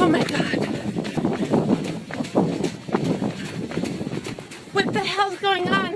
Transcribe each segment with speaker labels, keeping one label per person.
Speaker 1: Oh my God. What the hell's going on?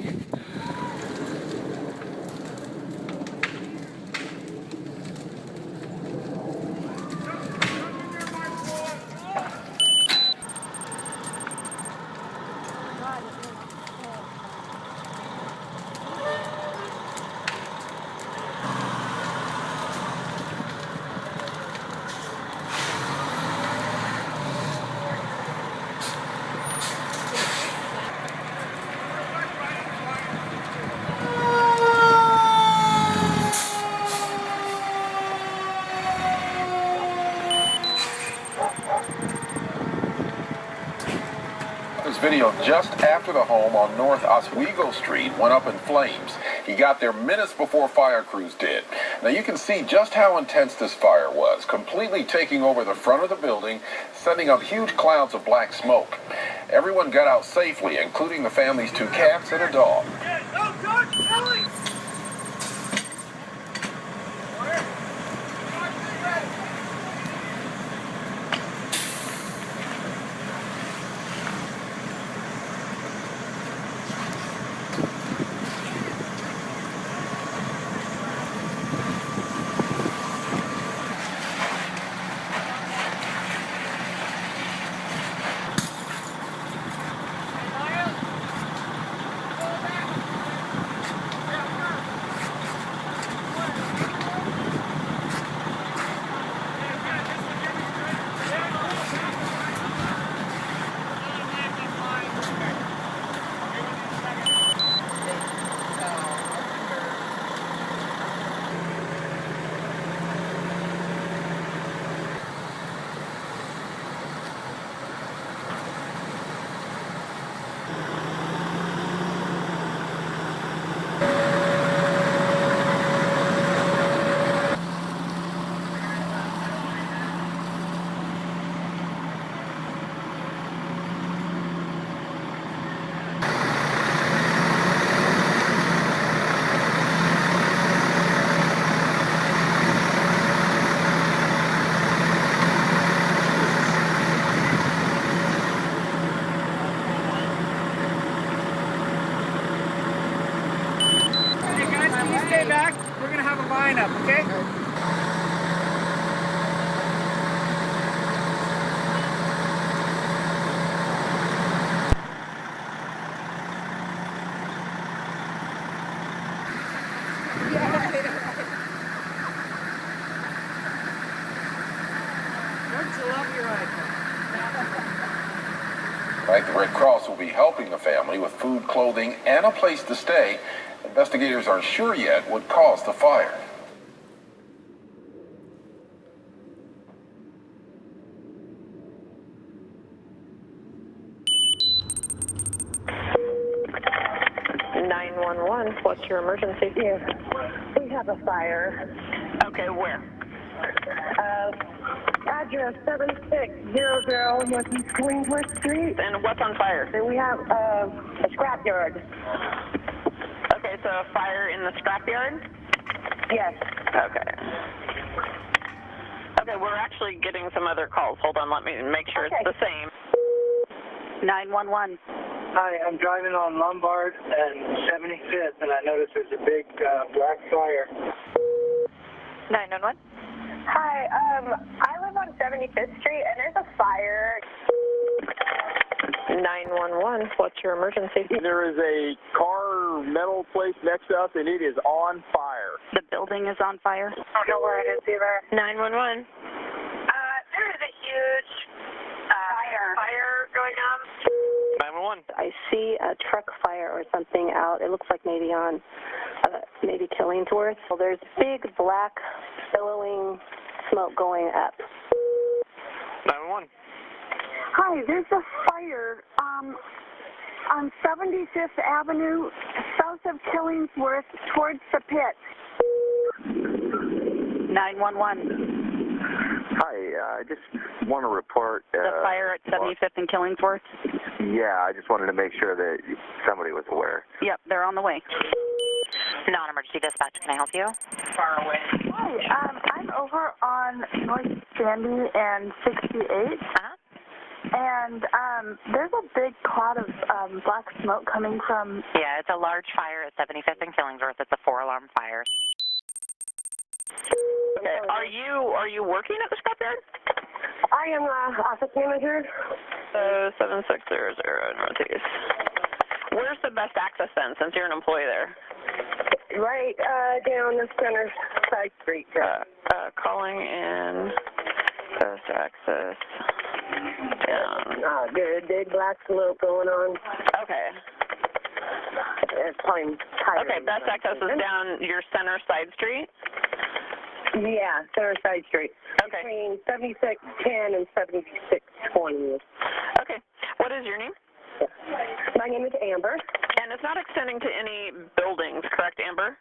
Speaker 2: This video just after the home on North Oswego Street went up in flames. He got there minutes before fire crews did. Now you can see just how intense this fire was, completely taking over the front of the building, sending up huge clouds of black smoke. Everyone got out safely, including the family's 2 cats and a dog.
Speaker 3: Stay back. We're going to have a lineup, okay?
Speaker 2: Right, the Red Cross will be helping the family with food, clothing, and a place to stay. Investigators aren't sure yet what caused the fire.
Speaker 4: What's your emergency?
Speaker 5: Yes, we have a fire.
Speaker 4: Okay, where?
Speaker 5: Address 7600 Northeast Queensworth Street.
Speaker 4: And what's on fire?
Speaker 5: And we have a scrapyard.
Speaker 4: Okay, so a fire in the scrapyard?
Speaker 5: Yes.
Speaker 4: Okay. Okay, we're actually getting some other calls. Hold on, let me make sure it's the same. 911.
Speaker 6: Hi, I'm driving on Lombard and 75th, and I noticed there's a big black fire.
Speaker 4: 911.
Speaker 5: Hi, I live on 75th Street, and there's a fire.
Speaker 4: 911. What's your emergency?
Speaker 7: There is a car metal place next to us, and it is on fire.
Speaker 4: The building is on fire?
Speaker 5: I don't know where it is either.
Speaker 4: 911.
Speaker 5: There is a huge fire going on.
Speaker 7: 911.
Speaker 8: I see a truck fire or something out. It looks like maybe on maybe Killingsworth. Well, there's big black billowing smoke going up.
Speaker 7: 911.
Speaker 5: Hi, there's a fire on 75th Avenue, south of Killingsworth, towards the pit.
Speaker 4: 911.
Speaker 7: Hi, I just want to report...
Speaker 4: The fire at 75th and Killingsworth?
Speaker 7: Yeah, I just wanted to make sure that somebody was aware.
Speaker 4: Yep, they're on the way. Non-emergency dispatch, can I help you? Far away.
Speaker 5: Hi, I'm over on North
Speaker 1: Sandy and 68. And there's a big cloud of black smoke coming from...
Speaker 4: Yeah, it's a large fire at 75th and Killingsworth. It's a 4-alarm fire. Okay, are you working at the scrapyard?
Speaker 5: I am office manager.
Speaker 4: 7600 Northeast. Where's the best access then, since you're an employee there?
Speaker 5: Right down the center side street.
Speaker 4: Calling in best access down.
Speaker 5: Oh, good. Big black smoke going on.
Speaker 4: Okay.
Speaker 5: It's probably tired.
Speaker 4: Okay, best access is down your center side street?
Speaker 5: Yeah, center side street.
Speaker 4: Okay.
Speaker 5: Between 7610 and 7620.
Speaker 4: Okay. What is your name?
Speaker 5: My name is Amber.
Speaker 4: And it's not extending to any buildings, correct, Amber?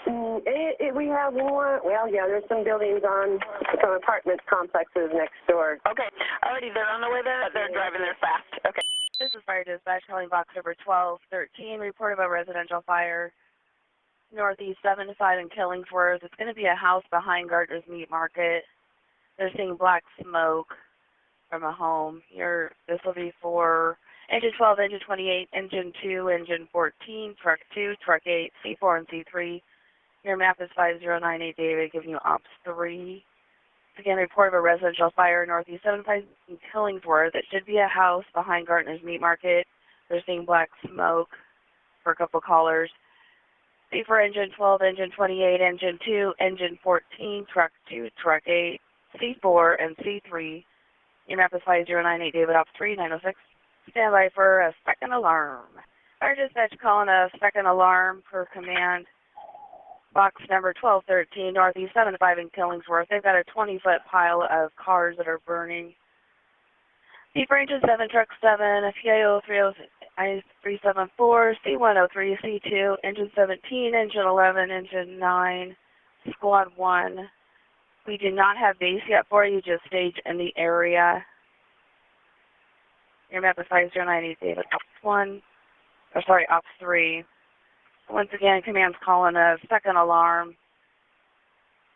Speaker 5: We have one. Well, yeah, there's some buildings on some apartment complexes next door.
Speaker 4: Okay. Alrighty, they're on the way there. They're driving there fast. Okay.
Speaker 1: This is Fire Dispatch calling box number 1213. Report of a residential fire northeast 7 to 5 in Killingsworth. It's going to be a house behind Gardner's Meat Market. They're seeing black smoke from a home. This will be for engine 12, engine 28, engine 2, engine 14, truck 2, truck 8, C4, and C3. Your map is 5098 David, giving you ops 3. Again, report of a residential fire northeast 7 to 5 in Killingsworth. It should be a house behind Gardner's Meat Market. They're seeing black smoke for a couple callers. C4, engine 12, engine 28, engine 2, engine 14, truck 2, truck 8, C4, and C3. Your map is 5098 David, ops 3, 906. Stand by for a second alarm. Fire dispatch calling a second alarm per command. Box number 1213, northeast 7 to 5 in Killingsworth. They've got a 20-foot pile of cars that are burning. C4, engine 7, truck 7, PIO 374, C103, C2, engine 17, engine 11, engine 9, squad 1. We do not have base yet for you, just stage in the area. Your map is 5098 David, ops 3. Once again, command's calling a second alarm.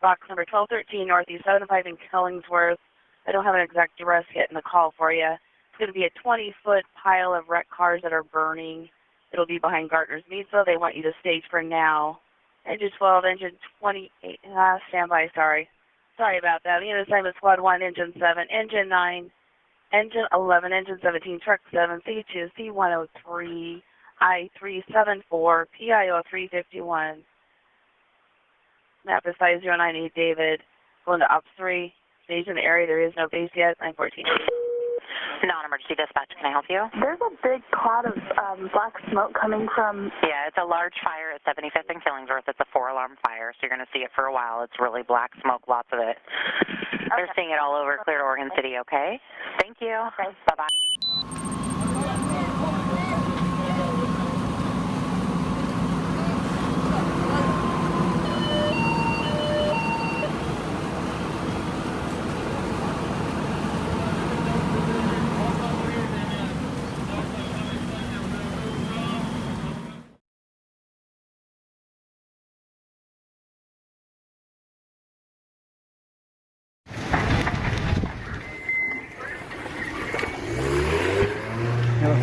Speaker 1: Box number 1213, northeast 7 to 5 in Killingsworth. I don't have an exact address yet in the call for you. It's going to be a 20-foot pile of wrecked cars that are burning. It'll be behind Gardner's Meat, so they want you to stage for now. Engine 12, engine 28, stand by, sorry. Sorry about that. The unit assignment squad 1, engine 7, engine 9, engine 11, engine 17, truck 7, C2, C103, I374, PIO 351. Map is 5098 David, going to ops 3. Stage in the area, there is no base yet, 914.
Speaker 4: Non-emergency dispatch, can I help you?
Speaker 1: There's a big cloud of black smoke coming from...
Speaker 4: Yeah, it's a large fire at 75th and Killingsworth. It's a 4-alarm fire, so you're going to see it for a while. It's really black smoke, lots of it. Okay. They're seeing it all over clear to Oregon City, okay? Thank you. Okay. Bye-bye.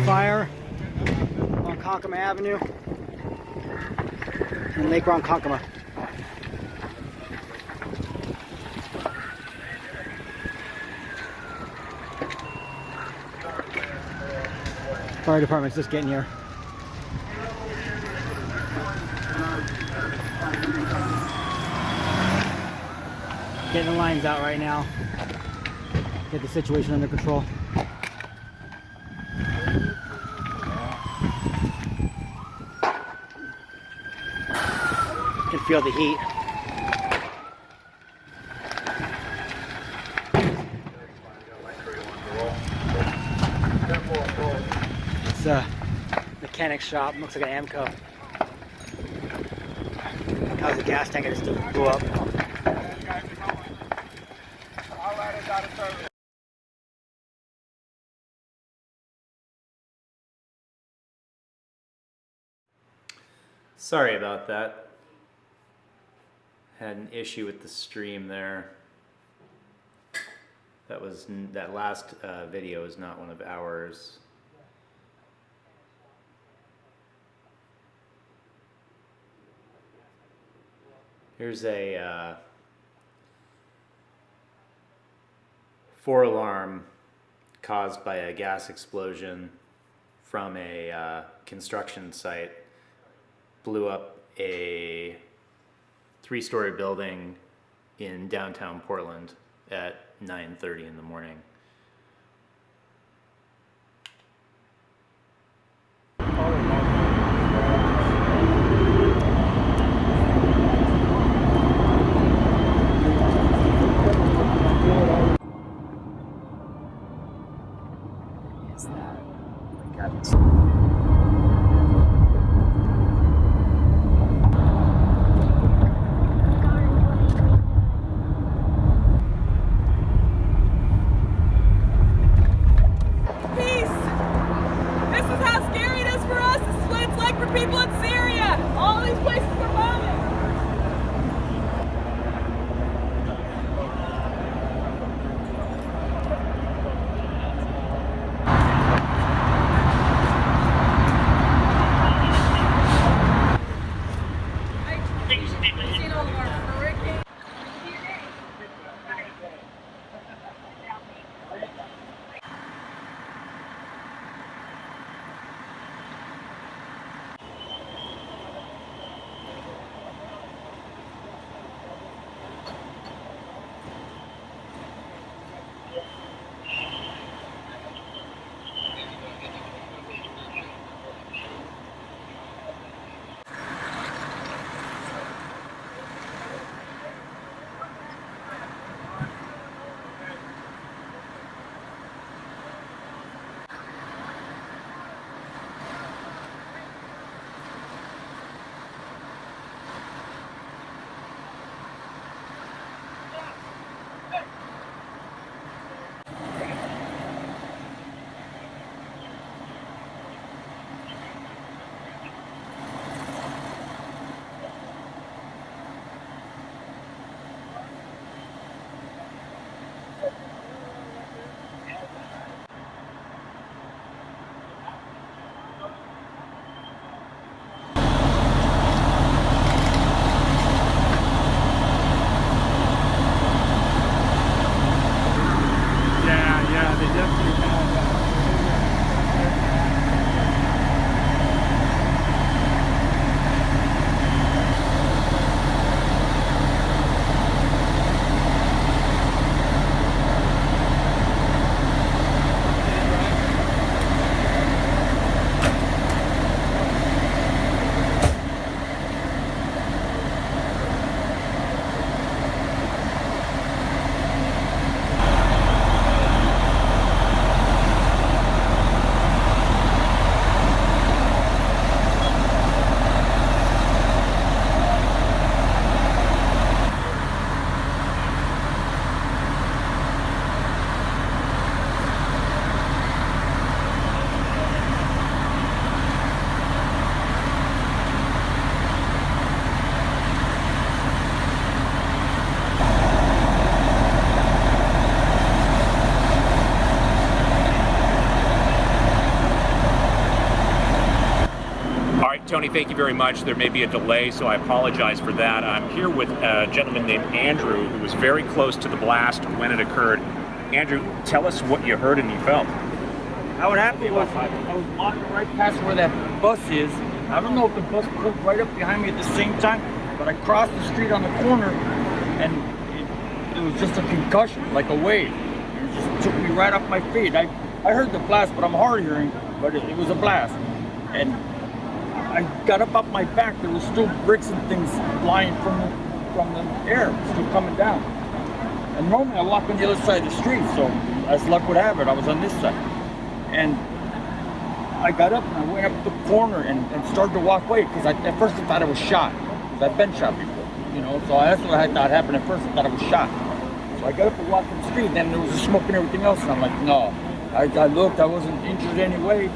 Speaker 9: Fire on Konkoma Avenue in Lake Ronkonkoma. Fire department's just getting here. Getting the lines out right now. Get the situation under control. You can feel the heat. It's a mechanic shop. Looks like an Amco. How's the gas tank? I just blew up.
Speaker 10: Sorry about that. Had an issue with the stream there. That last video is not one of ours. Here's a 4-alarm caused by a gas explosion from a construction site. Blew up a 3-story building in downtown Portland at 9:30 in the morning.
Speaker 11: Tony, thank you very much. There may be a delay, so I apologize for that. I'm here with a gentleman named Andrew, who was very close to the blast when it occurred. Andrew, tell us what you heard and you felt.
Speaker 12: How it happened was I was walking right past where that bus is. I don't know if the bus pulled right up behind me at the same time, but I crossed the street on the corner, and it was just a concussion, like a wave. It just took me right off my feet. I heard the blast, but I'm hard hearing, but it was a blast. And I got up off my back. There was still bricks and things flying from the air, still coming down. And normally I walk on the other side of the street, so as luck would have it, I was on this side. And I got up and I went up the corner and started to walk away, because at first I thought I was shot. Because I've been shot before, you know, so that's what I thought happened at first. I thought I was shot. So I got up and walked in the street, and then there was the smoke and everything else, and I'm like, no. I looked, I wasn't injured anyway,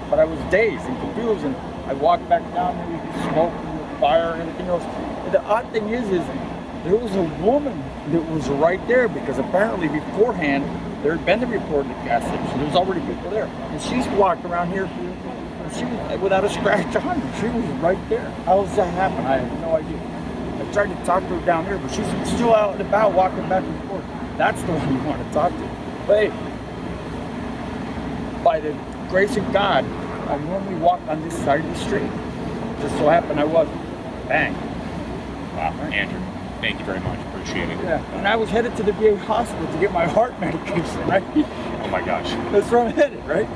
Speaker 12: but I was dazed and confused, and I walked back down, there was smoke and fire and everything else. And the odd thing is there was a woman that was right there because apparently beforehand there had been the report at the gas station. There was already people there. And she's walked around here and she was without a scratch on her. She was right there. How does that happen? I have no idea. I tried to talk to her down here, but she's still out and about walking back and forth. That's the one you want to talk to. But hey, by the grace of God, I normally walk on this side of the street. Just so happened I wasn't. Bang.
Speaker 11: Wow, Andrew, thank you very much. Appreciate it.
Speaker 12: Yeah, and I was headed to the VA hospital to get my heart medication, right?
Speaker 11: Oh my gosh.
Speaker 12: That's where I'm headed, right?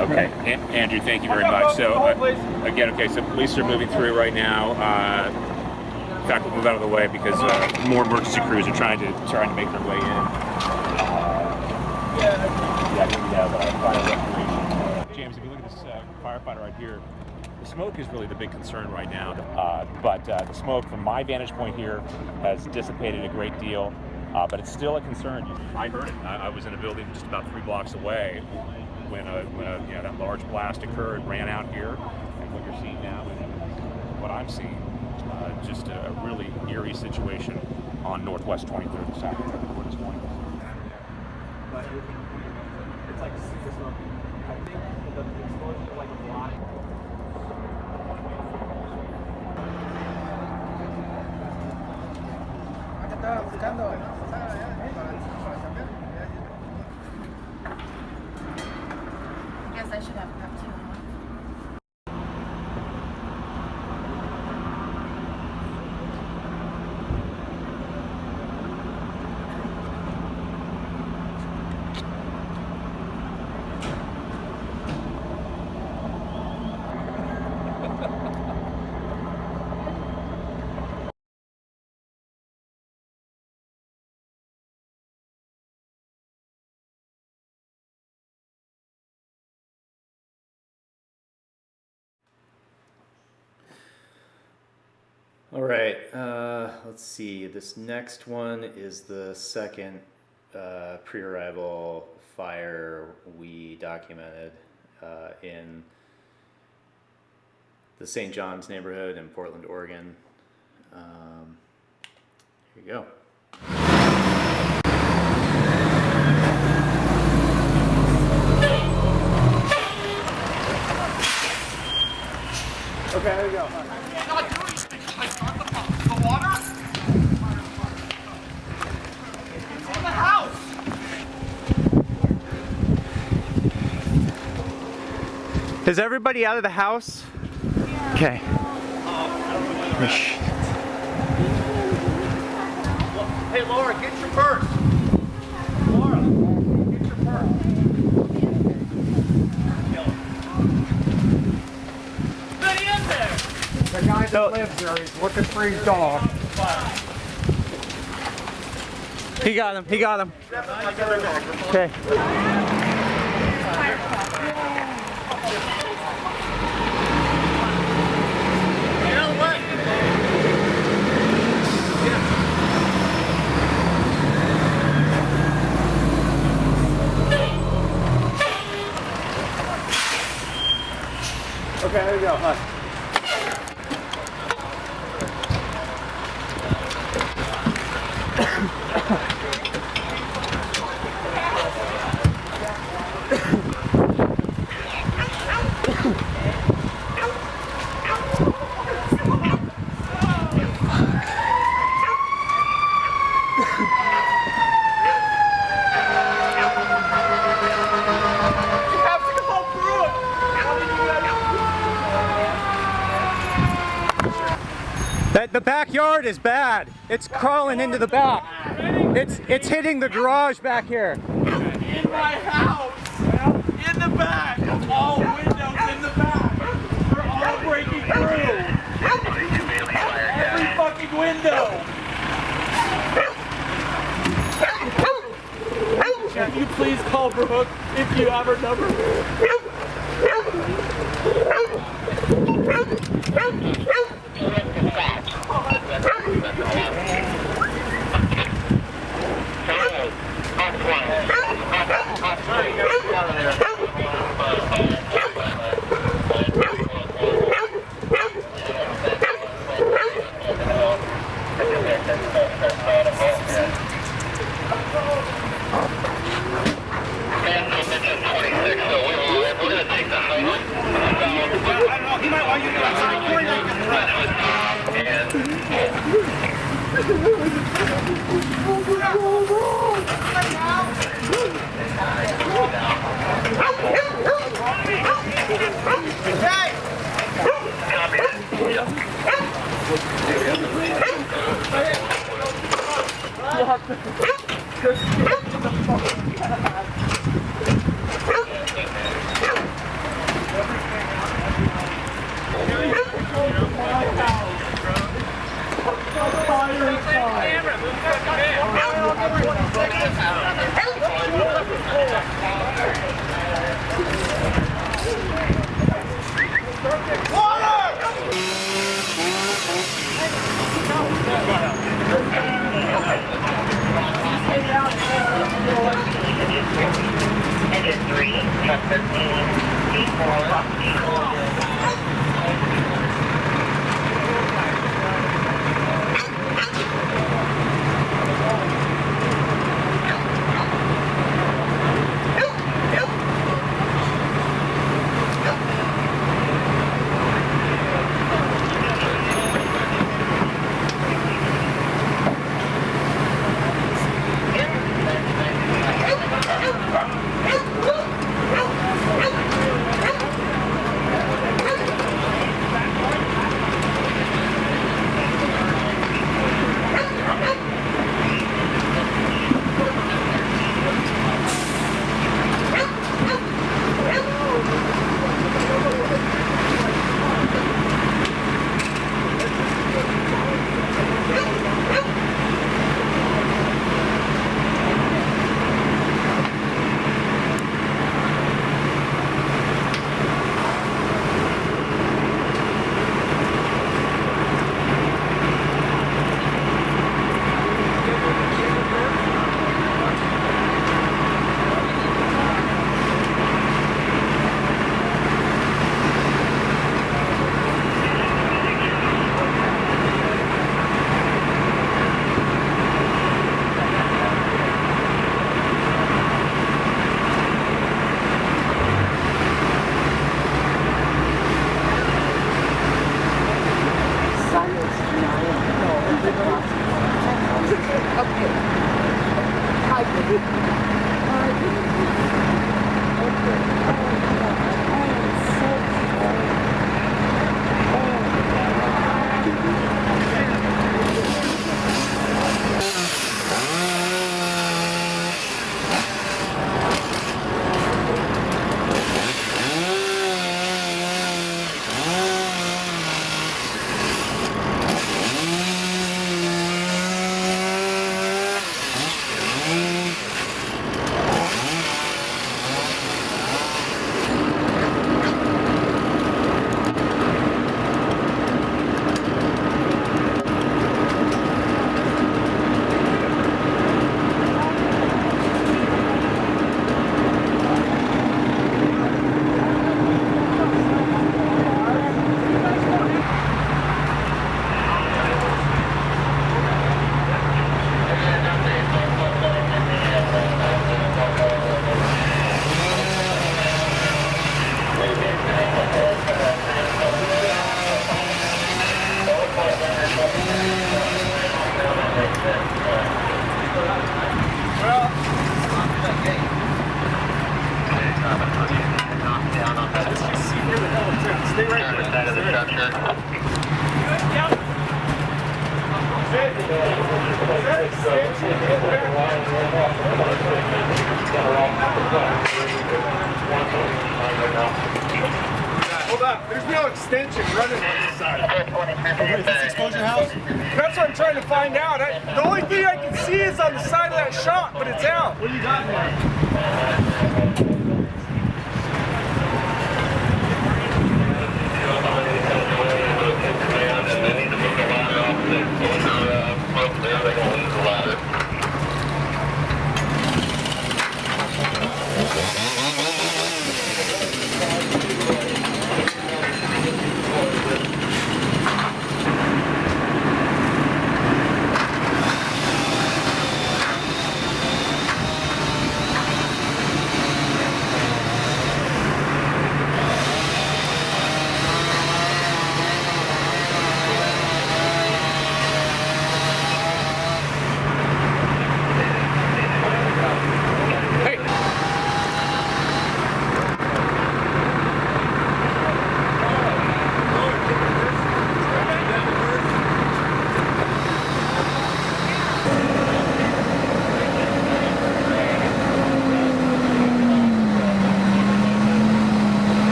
Speaker 11: Okay, Andrew, thank you very much. So, again, okay, so police are moving through right now. In fact, we'll move out of the way because more emergency crews are trying to make their way in. Yeah, here we have fire recreation. James, if you look at this firefighter right here, the smoke is really the big concern right now. But the smoke, from my vantage point here, has dissipated a great deal. But it's still a concern. I heard it. I was in a building just about 3 blocks away when that large blast occurred, ran out here, and what you're seeing now is what I'm seeing, just a really eerie situation on Northwest 23rd this afternoon.
Speaker 13: But it's like super smoky. I think the explosion is like a block.
Speaker 14: Guess I should have prep too, huh?
Speaker 10: All right, let's see. This next one is the second pre-arrival fire we documented in the St. John's neighborhood in Portland, Oregon. Here you go.
Speaker 3: Okay, there you go.
Speaker 13: The water? It's in the house!
Speaker 3: Is everybody out of the house? Yeah. Okay.
Speaker 13: Hey, Laura, get your purse. Laura, get your purse. Stay in there!
Speaker 3: The guy that lives there, he's looking for his dog. He got him, he got him. Okay. Okay, there you go. Hi. The backyard is bad. It's crawling into the back. It's hitting the garage back here.
Speaker 13: In my house! In the back! All windows in the back! They're all breaking through! Every fucking window! Can you please call Brooke if you have her number? Hold up, there's no extension running on this side. Is this exposure house? That's what I'm trying to find out. The only thing I can see is on the side of that shop, but it's out. What do you got there?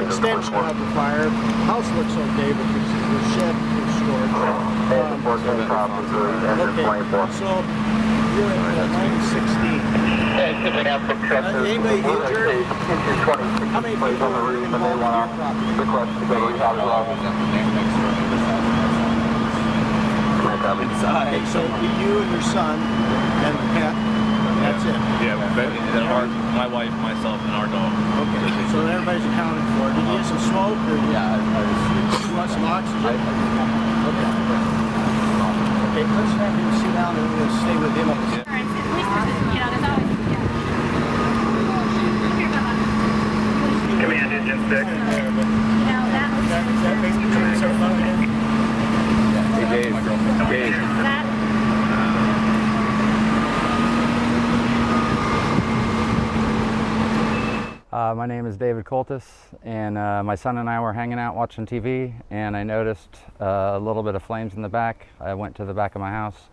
Speaker 15: Extension of the fire. House looks okay, but the shed is short. Okay, so you're at 916. Anybody injured? How many people are involved in your property? Okay, so you and your son and the pet. That's it?
Speaker 16: Yeah, my wife, myself, and our dog.
Speaker 15: Okay, so everybody's accounted for. Did you get some smoke? Or yeah, you want some oxygen? Okay. Okay, let's have him sit down and we'll stay with him.
Speaker 6: Command engine 6.
Speaker 15: That makes me feel so funny.
Speaker 16: Hey, Dave.
Speaker 17: My name is David Coltis, and my son and I were hanging out watching TV, and I noticed a little bit of flames in the back. I went to the back of my house,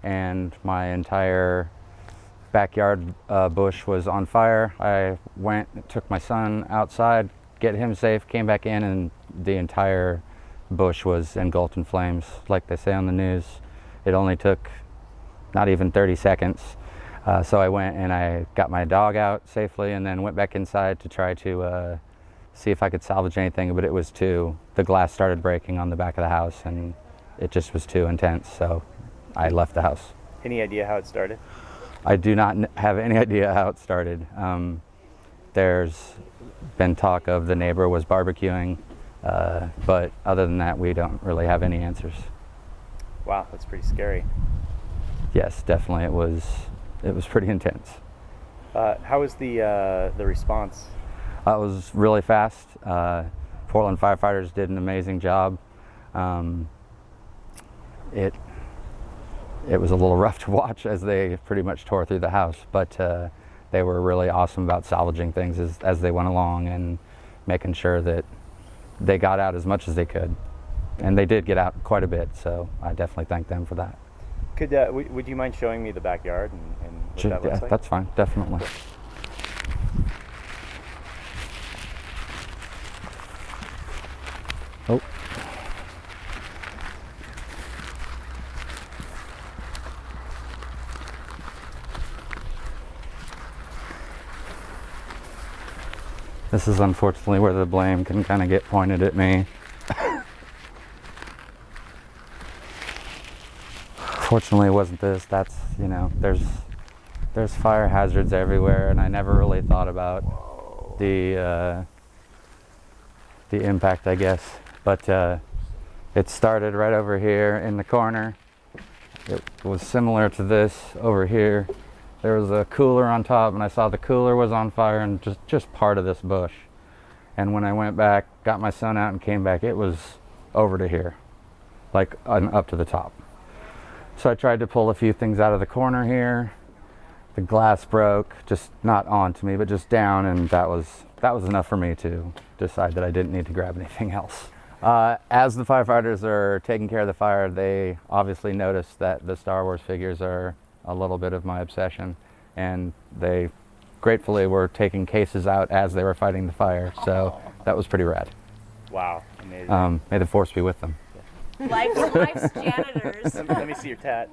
Speaker 17: and my entire backyard bush was on fire. I went, took my son outside, get him safe, came back in, and the entire bush was engulfed in flames. Like they say on the news, it only took not even 30 seconds. So I went and I got my dog out safely and then went back inside to try to see if I could salvage anything, but the glass started breaking on the back of the house and it just was too intense, so I left the house.
Speaker 10: Any idea how it started?
Speaker 17: I do not have any idea how it started. There's been talk of the neighbor was barbecuing, but other than that, we don't really have any answers.
Speaker 10: Wow, that's pretty scary.
Speaker 17: Yes, definitely, it was pretty intense.
Speaker 10: How was the response?
Speaker 17: It was really fast. Portland firefighters did an amazing job. It was a little rough to watch as they pretty much tore through the house, but they were really awesome about salvaging things as they went along and making sure that they got out as much as they could. And they did get out quite a bit, so I definitely thank them for that.
Speaker 10: Could would you mind showing me the backyard and what that looks like?
Speaker 17: That's fine, definitely. Oh. This is unfortunately where the blame can kind of get pointed at me. Fortunately, it wasn't this. That's, you know, there's fire hazards everywhere, and I never really thought about the impact, I guess. But it started right over here in the corner. It was similar to this over here. There was a cooler on top, and I saw the cooler was on fire and just part of this bush. And when I went back, got my son out and came back, it was over to here, like up to the top. So I tried to pull a few things out of the corner here. The glass broke, just not onto me, but just down, and that was enough for me to decide that I didn't need to grab anything else. As the firefighters are taking care of the fire, they obviously noticed that the Star Wars figures are a little bit of my obsession, and they gratefully were taking cases out as they were fighting the fire, so that was pretty rad.
Speaker 10: Wow, amazing.
Speaker 17: May the force be with them.
Speaker 14: Life's janitors.
Speaker 10: Let me see your tat.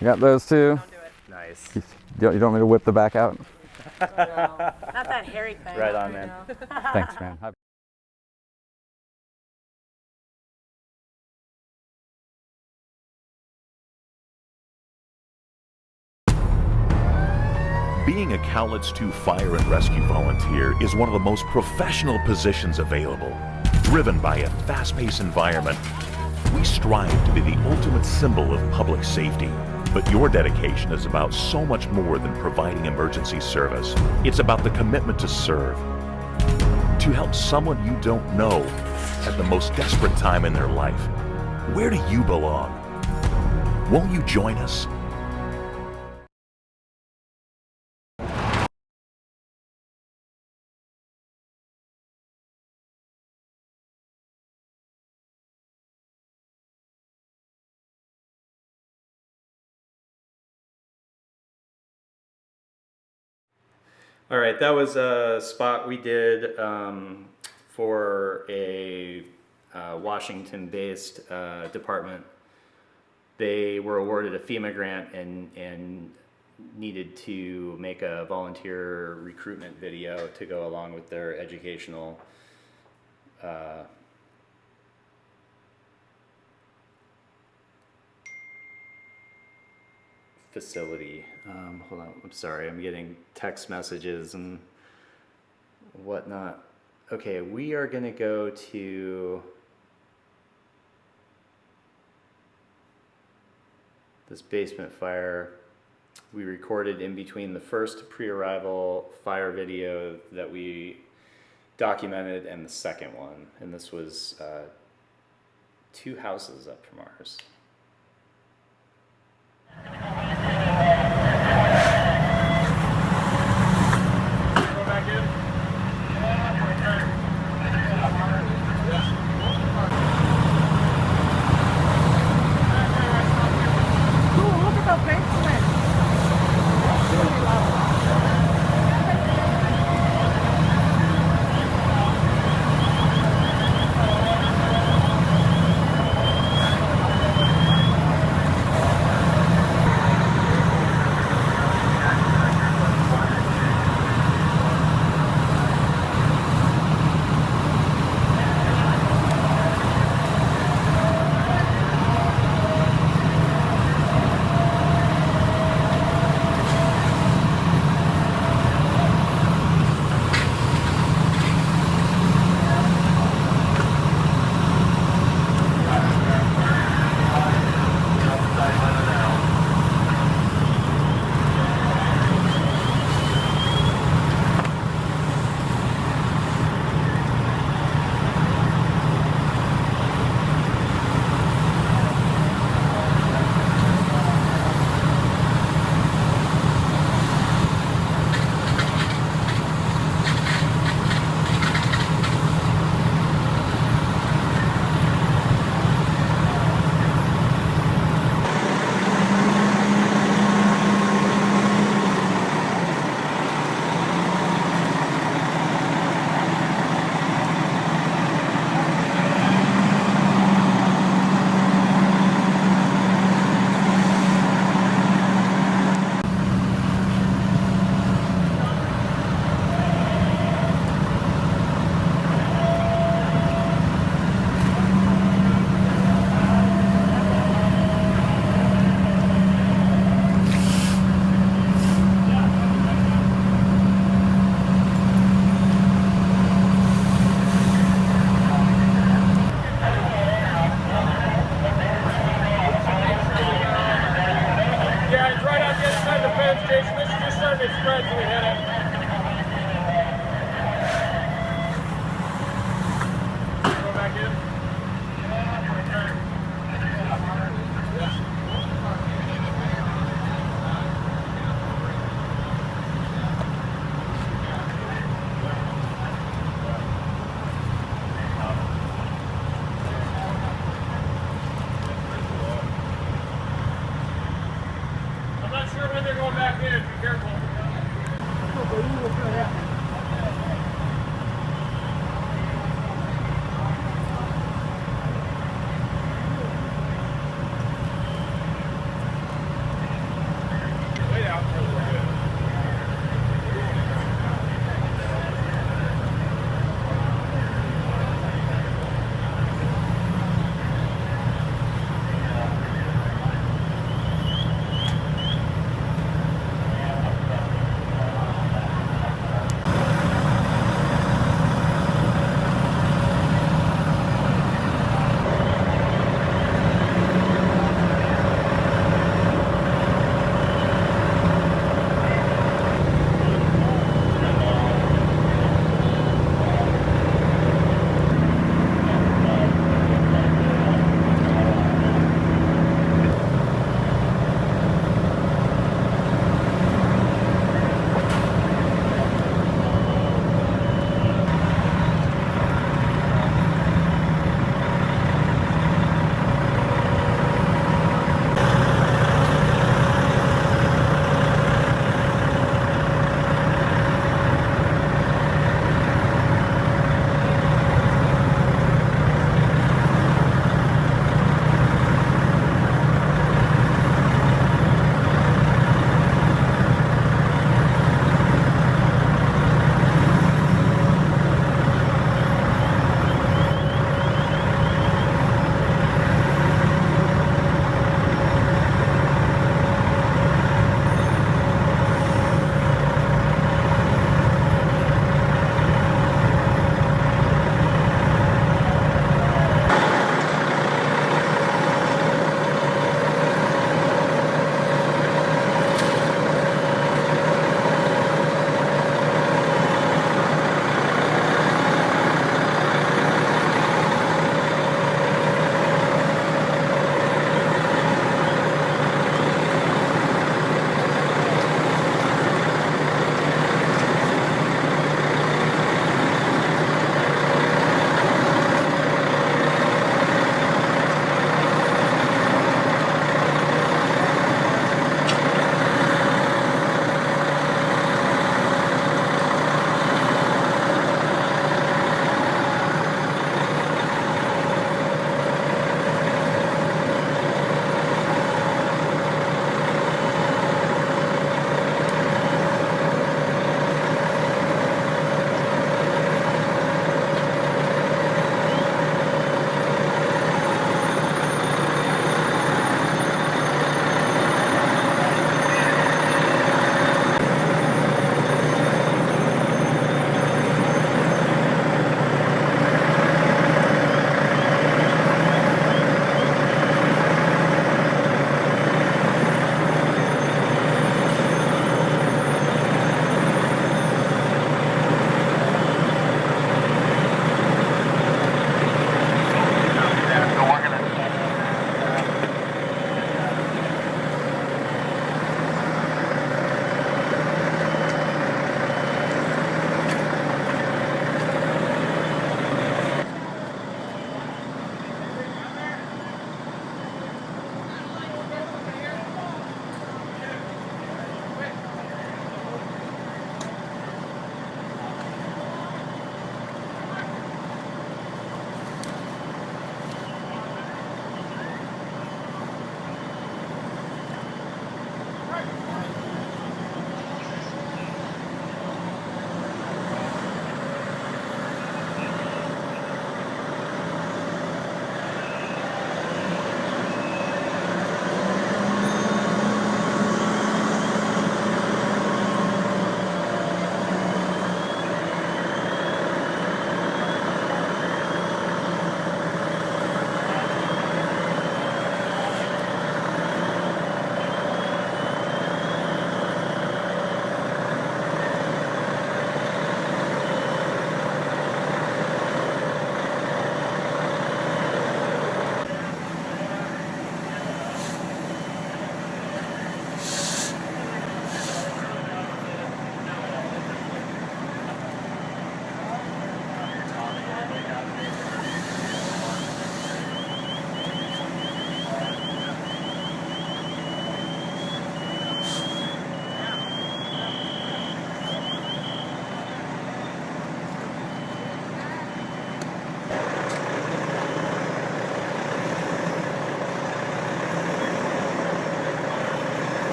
Speaker 17: You got those two?
Speaker 14: Don't do it.
Speaker 10: Nice.
Speaker 17: You don't want me to whip the back out?
Speaker 14: No, not that hairy thing.
Speaker 10: Right on, man.
Speaker 17: Thanks, man.
Speaker 18: Being a Cowlitz 2 fire and rescue volunteer is one of the most professional positions available. Driven by a fast-paced environment, we strive to be the ultimate symbol of public safety. But your dedication is about so much more than providing emergency service. It's about the commitment to serve, to help someone you don't know at the most desperate time in their life. Where do you belong? Won't you join us?
Speaker 10: All right, that was a spot we did for a Washington-based department. They were awarded a FEMA grant and needed to make a volunteer recruitment video to go along with their educational facility. Hold on, I'm sorry, I'm getting text messages and whatnot. Okay, we are gonna go to this basement fire. We recorded in between the first pre-arrival fire video that we documented and the second one. And this was 2 houses up from ours.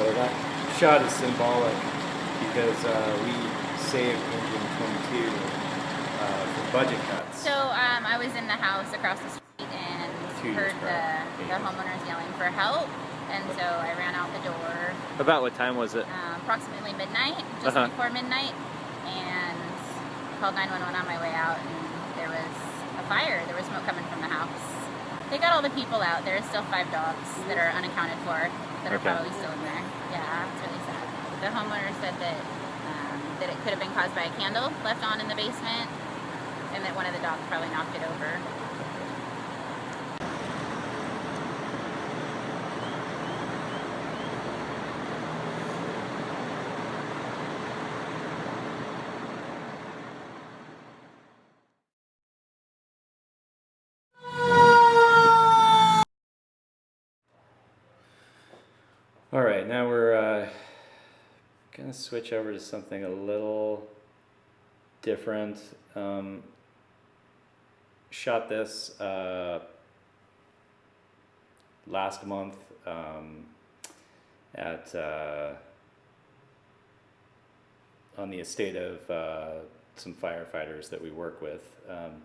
Speaker 10: So that shot is symbolic because we saved engine 22 for budget cuts.
Speaker 19: So I was in the house across the street and heard the homeowners yelling for help, and so I ran out the door.
Speaker 16: About what time was it?
Speaker 19: Approximately midnight, just before midnight, and called 911 on my way out, and there was a fire. There was smoke coming from the house. They got all the people out. There's still 5 dogs that are unaccounted for that are probably still in there. Yeah, it's really sad. The homeowner said that that it could have been caused by a candle left on in the basement, and that one of the dogs probably knocked it over.
Speaker 10: All right, now we're gonna switch over to something a little different. Shot this last month at on the estate of some firefighters that we work with.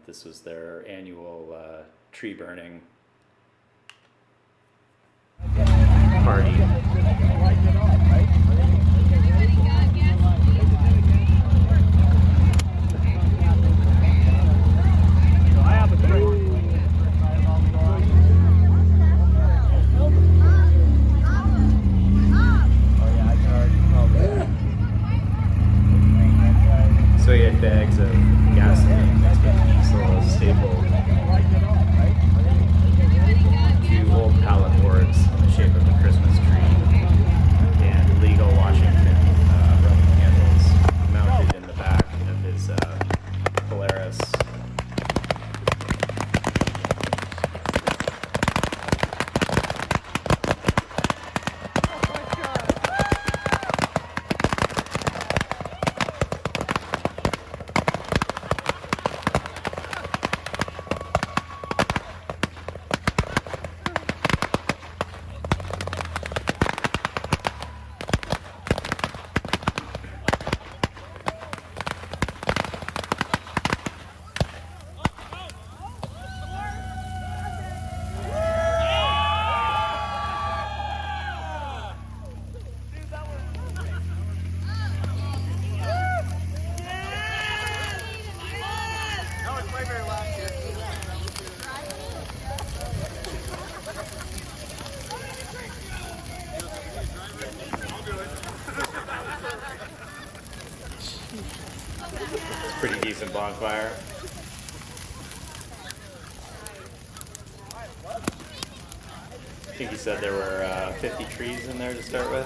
Speaker 10: This was their annual tree burning party. So he had bags of gasoline, diesel, stapled to old pallet boards in the shape of a Christmas tree, and illegal Washington Roman candles mounted in the back of his Polaris. Pretty decent bonfire. I think he said there were 50 trees in there to start with.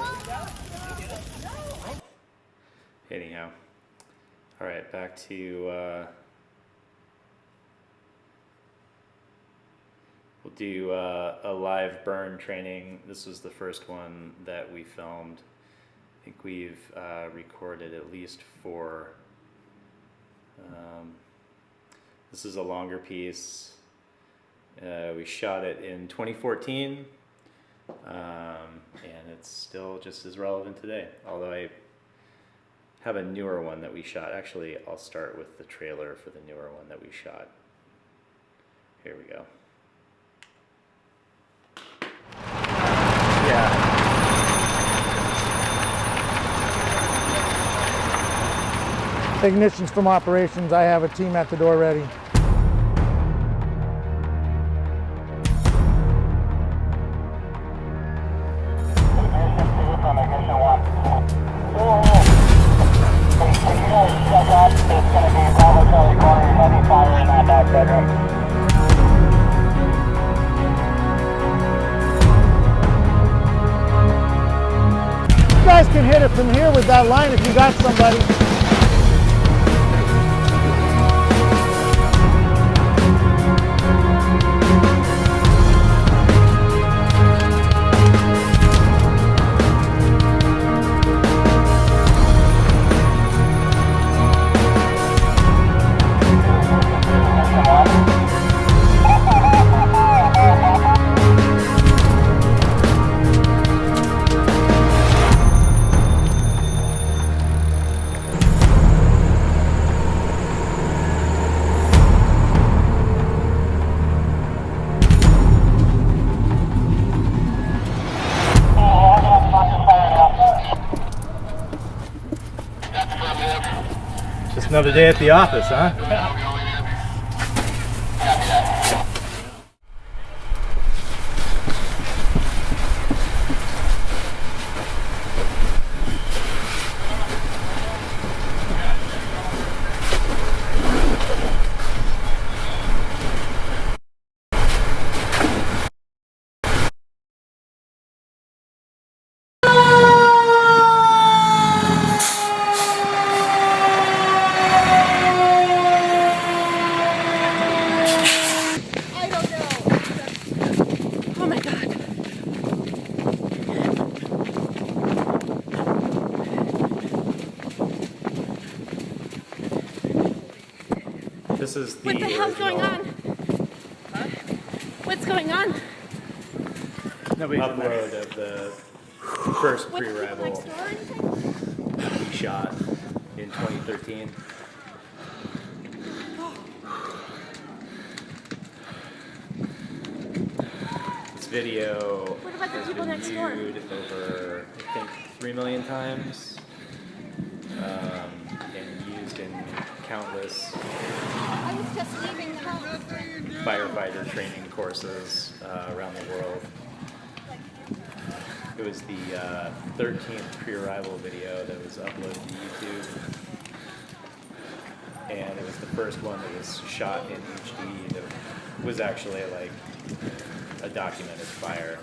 Speaker 10: Anyhow, all right, back to we'll do a live burn training. This was the first one that we filmed. I think we've recorded at least 4. This is a longer piece. We shot it in 2014, and it's still just as relevant today, although I have a newer one that we shot. Actually, I'll start with the trailer for the newer one that we shot. Here we go. Yeah.
Speaker 20: Technicians from operations, I have a team at the door ready. You guys can hit it from here with that line if you got somebody. Another day at the office, huh?
Speaker 14: Oh my God.
Speaker 10: This is the
Speaker 14: What the hell's going on? What's going on?
Speaker 10: upload of the first
Speaker 14: What, people
Speaker 10: pre-arrival
Speaker 14: next door or anything?
Speaker 10: we shot in 2013. This video
Speaker 14: What about the
Speaker 10: has
Speaker 14: people
Speaker 10: been
Speaker 14: next door?
Speaker 10: viewed over, I think, 3 million times, and used in countless
Speaker 14: I was just leaving the house.
Speaker 10: firefighter training courses around the world. It was the 13th pre-arrival video that was uploaded to YouTube, and it was the first one that was shot in HD that was actually like a documented fire.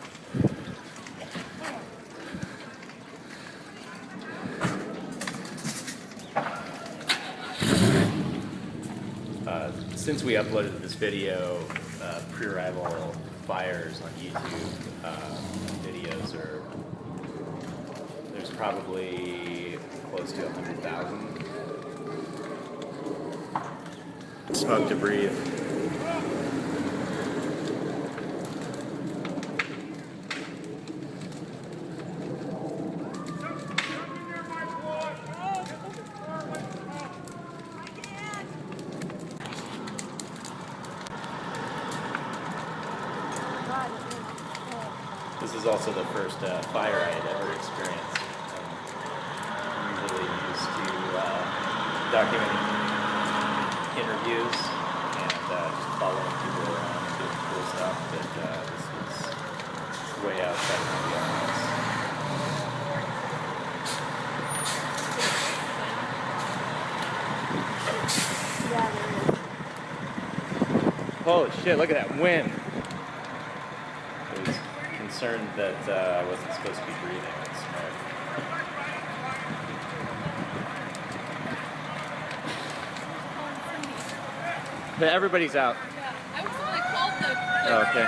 Speaker 10: Since we uploaded this video, pre-arrival fires on YouTube videos there's probably close to 100,000. Smoke to breathe. This is also the first fire I had ever experienced. I'm usually used to documenting interviews and just following people around and doing cool stuff, but this was way outside of my wheelhouse.
Speaker 20: Holy shit, look at that wind.
Speaker 10: I was concerned that I wasn't supposed to be breathing in smoke.
Speaker 20: But everybody's out.
Speaker 14: I was the one that called the
Speaker 20: Oh, okay.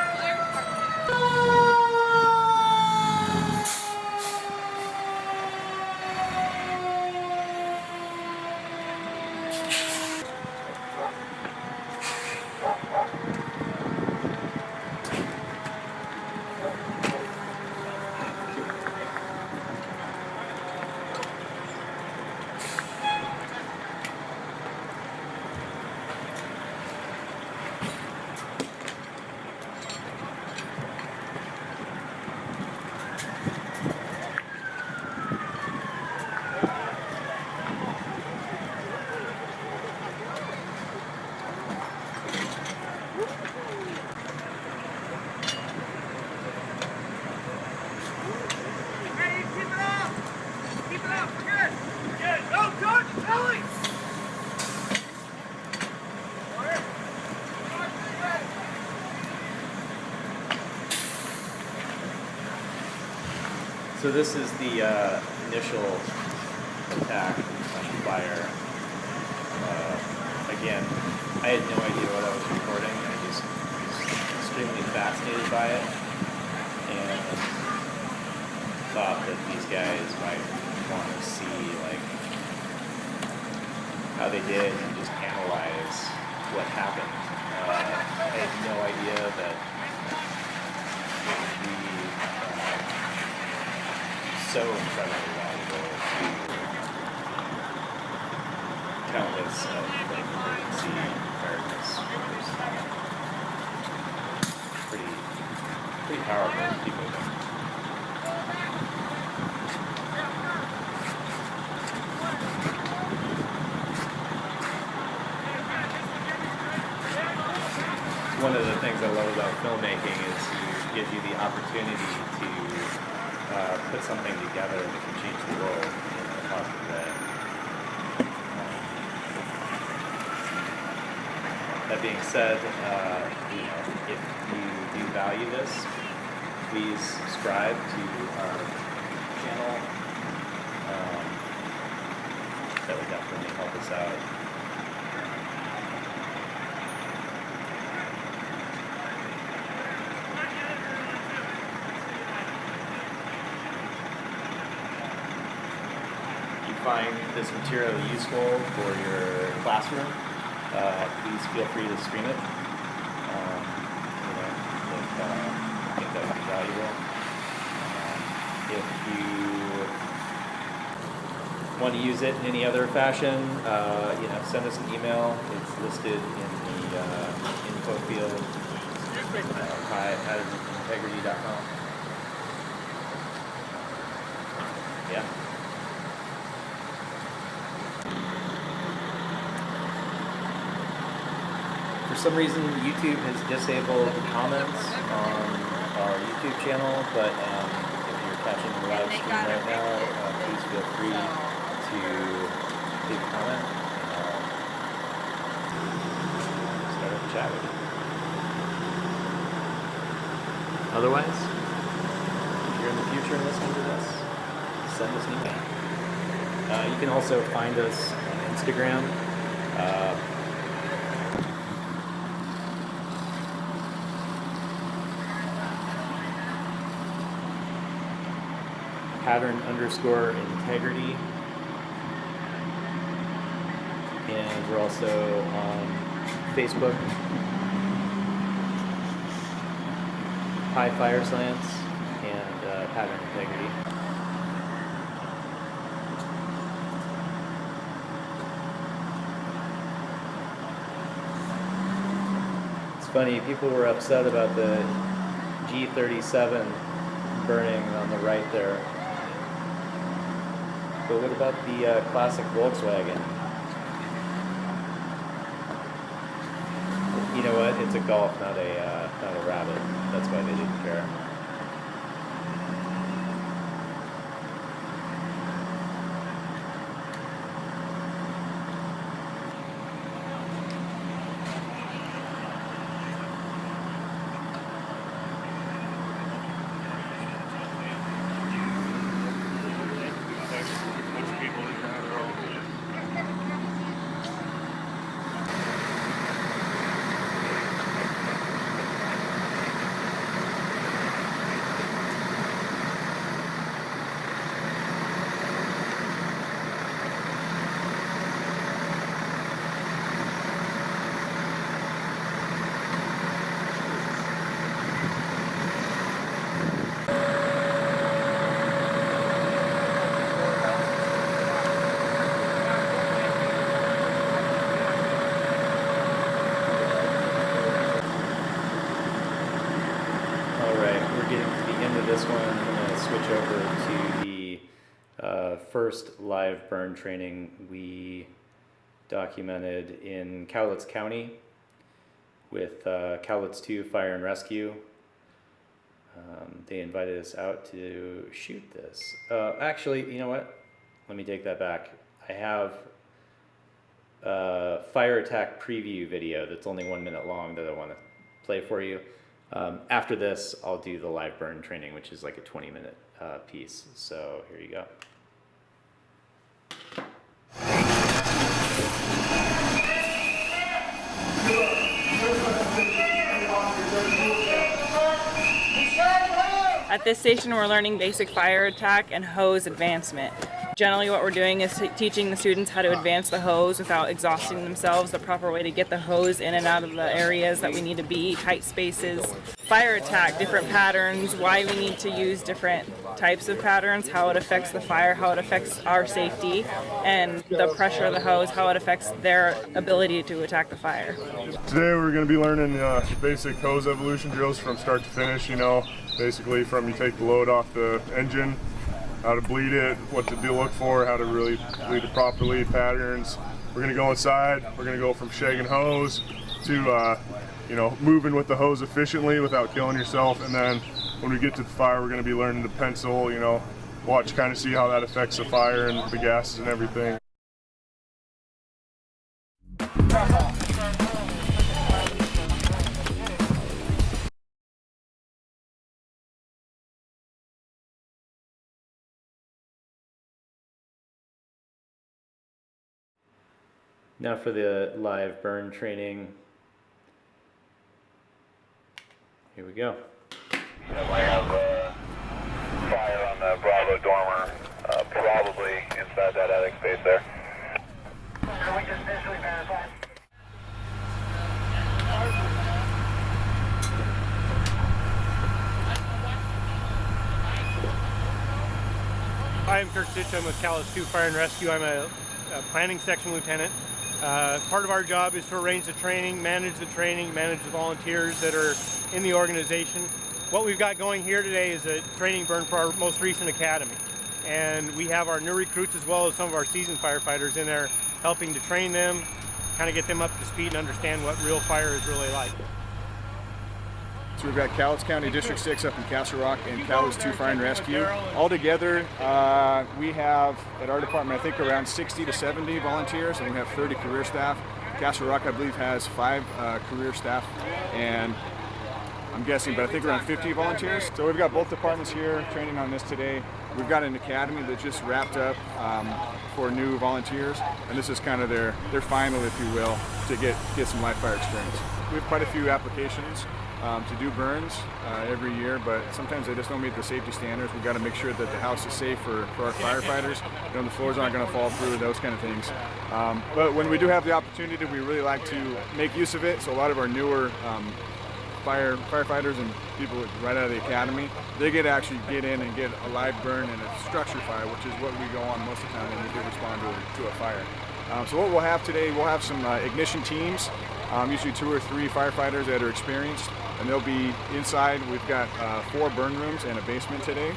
Speaker 10: So this is the initial attack on the fire. Again, I had no idea what I was recording. I just was extremely fascinated by it and thought that these guys might want to see like how they did and just analyze what happened. I had no idea that it would be so incredibly valuable to countless of like emergency preparedness. Pretty powerful to keep moving. one of the things I love about filmmaking is it gives you the opportunity to put something together that can change the world in a positive way. That being said, you know, if you do value this, please subscribe to our channel. That would definitely help us out. If you find this material useful for your classroom, please feel free to stream it. You know, if you think that would be valuable. If you want to use it in any other fashion, you know, send us an email. It's listed in the info field. Hi@integrity.com. Yeah. For some reason, YouTube has disabled comments on our YouTube channel, but if you're catching the live stream right now, please feel free to leave a comment and start up a chat with you. Otherwise, if you're in the future and listening to this, send us an email. You can also find us on Instagram. _integrity, and we're also on Facebook, High Fire Science, and Pattern Integrity. It's funny, people were upset about the G37 burning on the right there. But what about the classic Volkswagen? You know what? It's a Golf, not a Rabbit. That's why they didn't care. This one, I'm going to switch over to the first live burn training we documented in Cowlitz County with Cowlitz 2 Fire and Rescue. They invited us out to shoot this. Actually, you know what? Let me take that back. I have a fire attack preview video that's only 1 minute long that I want to play for you. After this, I'll do the live burn training, which is like a 20-minute piece. So here you go.
Speaker 21: At this station, we're learning basic fire attack and hose advancement. Generally what we're doing is teaching the students how to advance the hose without exhausting themselves, the proper way to get the hose in and out of the areas that we need to be, tight spaces. Fire attack, different patterns, why we need to use different types of patterns, how it affects the fire, how it affects our safety, and the pressure of the hose, how it affects their ability to attack the fire.
Speaker 22: Today we're going to be learning basic hose evolution drills from start to finish, you know, basically from you take the load off the engine, how to bleed it, what to look for, how to really bleed it properly, patterns. We're going to go inside, we're going to go from shagging hose to you know, moving with the hose efficiently without killing yourself. And then when we get to the fire, we're going to be learning to pencil, you know, watch, kind of see how that affects the fire and the gases and everything.
Speaker 10: Now for the live burn training. Here we go.
Speaker 2: We have fire on the Bravo dormer, probably inside that attic space there. Can we just visually verify?
Speaker 8: Hi, I'm Kirk Stitch. I'm with Callus 2 Fire and Rescue. I'm a planning section lieutenant. Part of our job is to arrange the training, manage the volunteers that are in the organization. What we've got going here today is a training burn for our most recent academy. And we have our new recruits as well as some of our seasoned firefighters in there helping to train them, kind of get them up to speed and understand what real fire is really like.
Speaker 23: So we've got Cowlitz County District 6 up in Castle Rock and Cowlitz 2 Fire and Rescue. All together, we have at our department, I think around 60 to 70 volunteers, and we have 30 career staff. Castle Rock, I believe, has 5 career staff, and I'm guessing, but I think around 50 volunteers. So we've got both departments here training on this today. We've got an academy that just wrapped up for new volunteers, and this is kind of their final, if you will, to get some live fire experience. We have quite a few applications to do burns every year, but sometimes they just don't meet the safety standards. We've got to make sure that the house is safe for our firefighters. You know, the floors aren't going to fall through, those kind of things. But when we do have the opportunity, we really like to make use of it. So a lot of our newer firefighters and people right out of the academy, they get to actually get in and get a live burn in a structure fire, which is what we go on most of the time when we do respond to a fire. So what we'll have today, we'll have some ignition teams, usually 2 or 3 firefighters that are experienced, and they'll be inside. We've got 4 burn rooms and a basement today.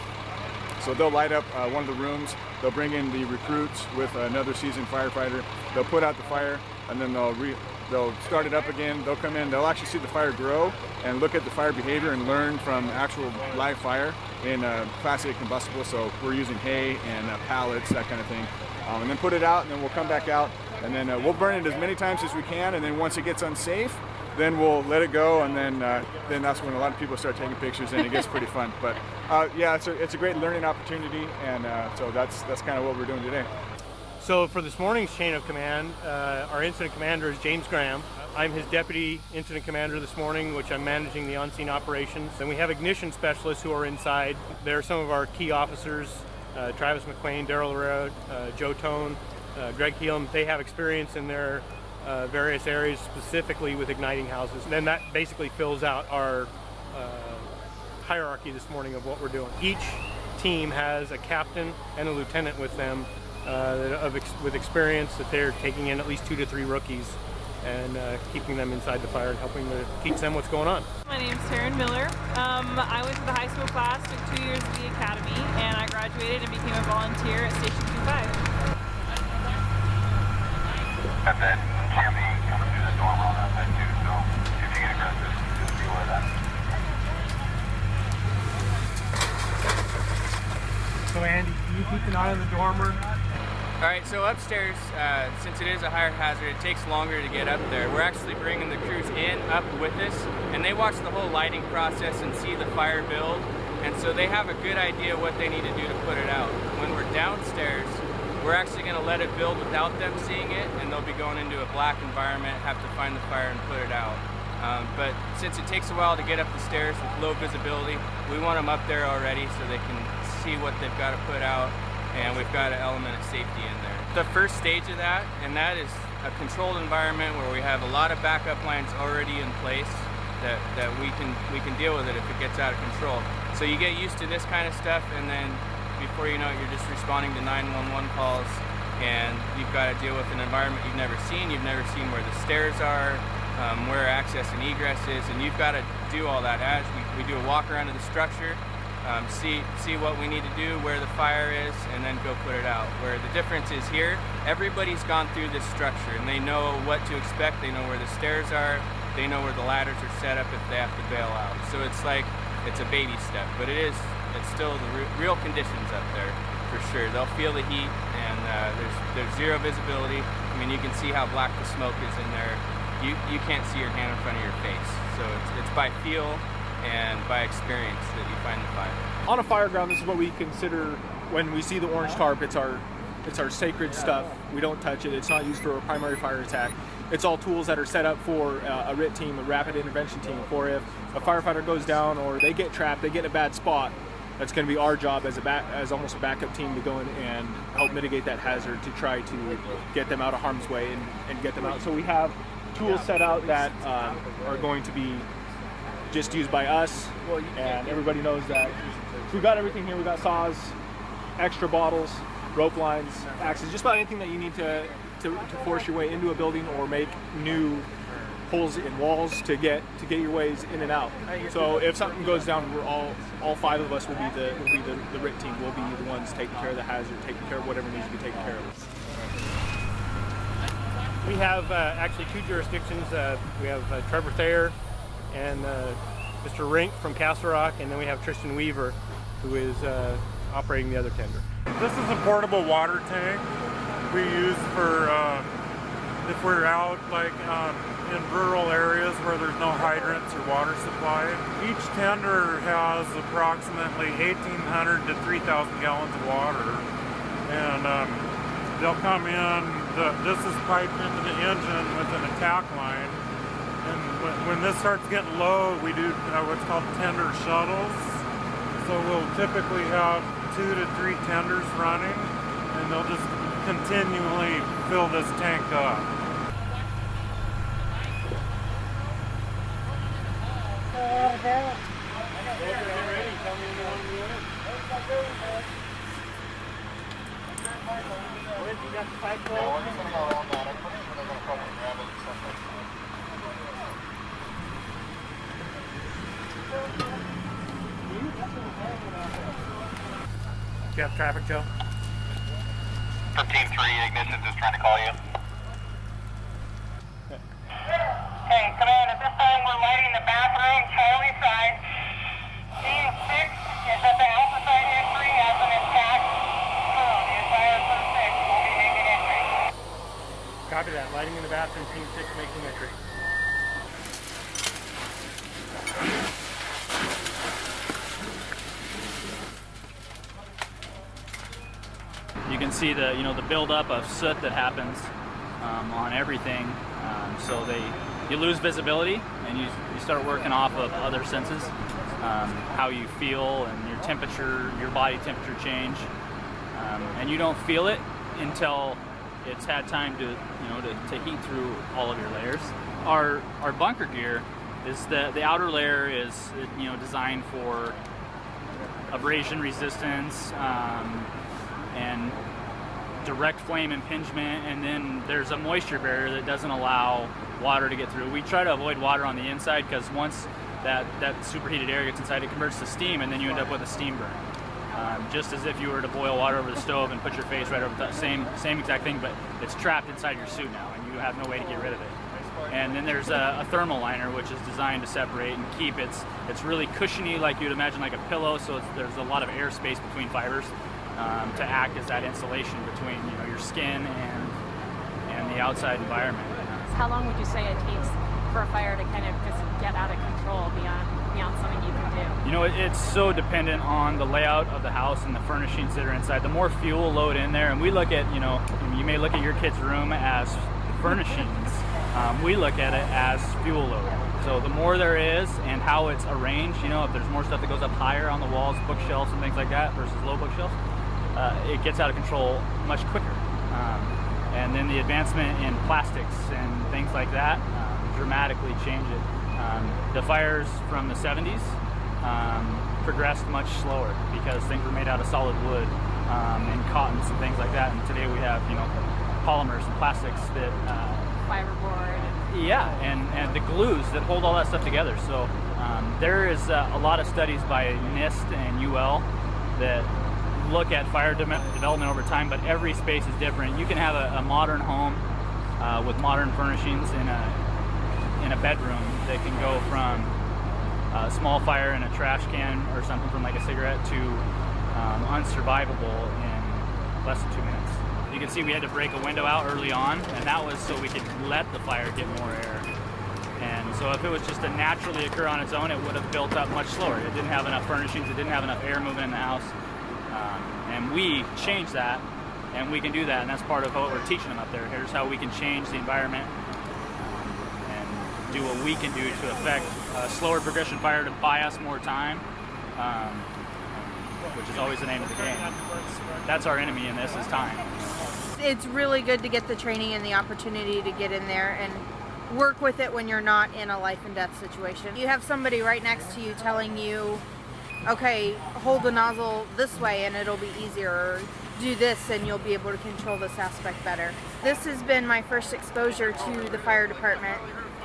Speaker 23: So they'll light up one of the rooms, they'll bring in the recruits with another seasoned firefighter, they'll put out the fire, and then they'll start it up again. They'll come in, they'll actually see the fire grow and look at the fire behavior and learn from actual live fire in Class A combustible. So we're using hay and pallets, that kind of thing. And then put it out, and then we'll come back out, and then we'll burn it as many times as we can, and then once it gets unsafe, then we'll let it go, and then that's when a lot of people start taking pictures, and it gets pretty fun. But yeah, it's a great learning opportunity, and so that's kind of what we're doing today.
Speaker 8: So for this morning's chain of command, our incident commander is James Graham. I'm his deputy incident commander this morning, which I'm managing the on-scene operations. And we have ignition specialists who are inside. They're some of our key officers, Travis McQuain, Daryl Herrera, Joe Tone, Greg Heelam. They have experience in their various areas, specifically with igniting houses. And then that basically fills out our hierarchy this morning of what we're doing. Each team has a captain and a lieutenant with them with experience that they're taking in at least 2 to 3 rookies and keeping them inside the fire and helping to teach them what's going on.
Speaker 21: My name's Taryn Miller. I went to the high school class, took 2 years at the academy, and I graduated and became a volunteer at Station 25.
Speaker 2: And then Jimmy coming through the dormer on that side too, so if you get aggressive, just be aware of that.
Speaker 8: So Andy, can you keep an eye on the dormer?
Speaker 24: Alright, so upstairs, since it is a higher hazard, it takes longer to get up there. We're actually bringing the crews up with us, and they watch the whole lighting process and see the fire build, and so they have a good idea what they need to do to put it out. When we're downstairs, we're actually going to let it build without them seeing it, and they'll be going into a black environment, have to find the fire and put it out. But since it takes a while to get up the stairs with low visibility, we want them up there already so they can see what they've got to put out, and we've got an element of safety in there. The first stage of that, and that is a controlled environment where we have a lot of backup lines already in place that we can deal with it if it gets out of control. So you get used to this kind of stuff, and then before you know it, you're just responding to 911 calls, and you've got to deal with an environment you've never seen. You've never seen where the stairs are, where access and egress is, and you've got to do all that as we do a walk around of the structure, see what we need to do, where the fire is, and then go put it out. Where the difference is here, everybody's gone through this structure, and they know what to expect. They know where the stairs are, They know where the ladders are set up if they have to bail out. So it's like, it's a baby step, but it's still the real conditions up there for sure. They'll feel the heat, and there's zero visibility. I mean, you can see how black the smoke is in there. You can't see your hand in front of your face. So it's by feel and by experience that you find the fire.
Speaker 13: On a fire ground, this is what we consider when we see the orange tarp. It's our sacred stuff. We don't touch it. It's not used for a primary fire attack. It's all tools that are set up for a RIT team, a rapid intervention team, for if a firefighter goes down or they get trapped, they get in a bad spot. That's going to be our job as almost a backup team to go in and help mitigate that hazard, to try to get them out of harm's way and get them out. So we have tools set out that are going to be just used by us, and everybody knows that. So we've got everything here. We've got saws, extra bottles, rope lines, axes, just about anything that you need to force your way into a building or make new holes in walls to get your ways in and out. So if something goes down, we're all five of us will be the RIT team. We'll be the ones taking care of the hazard, taking care of whatever needs to be taken care of.
Speaker 8: We have actually two jurisdictions. We have Trevor Thayer and Mr. Rink from Castle Rock, and then we have Tristan Weaver, who is operating the other tender.
Speaker 1: This is a portable water tank we use for if we're out like in rural areas where there's no hydrants or water supply. Each tender has approximately 1,800 to 3,000 gallons of water, and they'll come in. This is piped into the engine with an attack line, and when this starts getting low, we do what's called tender shuttles. So we'll typically have 2 to 3 tenders running, and they'll just continually fill this tank up.
Speaker 8: Do you have traffic, Joe?
Speaker 2: From Team 3, Ignition is trying to call you.
Speaker 6: Hey, command, at this time we're lighting the bathroom, Charlie side. Team 6 is at the Alpha side entry as an attack. The entire first 6 will be making entry.
Speaker 8: Copy that. Lighting in the bathroom, Team 6 making entry.
Speaker 4: You can see the the buildup of soot that happens on everything. So you lose visibility, and you start working off of other senses, how you feel and your temperature, your body temperature change, and you don't feel it until it's had time to heat through all of your layers. Our bunker gear is the outer layer is designed for abrasion resistance and direct flame impingement, and then there's a moisture barrier that doesn't allow water to get through. We try to avoid water on the inside because once that superheated air gets inside, it converts to steam, and then you end up with a steam burn. Just as if you were to boil water over the stove and put your face right over that same exact thing, but it's trapped inside your suit now, and you have no way to get rid of it. And then there's a thermal liner, which is designed to separate and keep it's really cushiony, like you'd imagine like a pillow, so there's a lot of air space between fibers to act as that insulation between your skin and the outside environment.
Speaker 14: How long would you say it takes for a fire to kind of just get out of control beyond something you can do?
Speaker 4: It's so dependent on the layout of the house and the furnishings that are inside. The more fuel load in there, and we look at, you may look at your kid's room as furnishings. We look at it as fuel load. So the more there is and how it's arranged, if there's more stuff that goes up higher on the walls, bookshelves and things like that versus low bookshelves, it gets out of control much quicker. And then the advancement in plastics and things like that dramatically change it. The fires from the 70s progressed much slower because things were made out of solid wood and cottons and things like that. And today we have, polymers and plastics that
Speaker 14: fiberboard.
Speaker 4: Yeah, and the glues that hold all that stuff together. So there is a lot of studies by NIST and UL that look at fire development over time, but every space is different. You can have a modern home with modern furnishings in in a bedroom that can go from a small fire in a trash can or something from like a cigarette to unsurvivable in less than 2 minutes. You can see we had to break a window out early on, and that was so we could let the fire get more air. And so if it was just to naturally occur on its own, it would have built up much slower. It didn't have enough furnishings, it didn't have enough air moving in the house. And we changed that, and we can do that, and that's part of what we're teaching them up there. Here's how we can change the environment and do what we can do to affect a slower progression fire to buy us more time, which is always the name of the game. That's our enemy in this, is time.
Speaker 5: It's really good to get the training and the opportunity to get in there and work with it when you're not in a life and death situation. You have somebody right next to you telling you, okay, hold the nozzle this way and it'll be easier, or do this and you'll be able to control this aspect better. This has been my first exposure to the fire department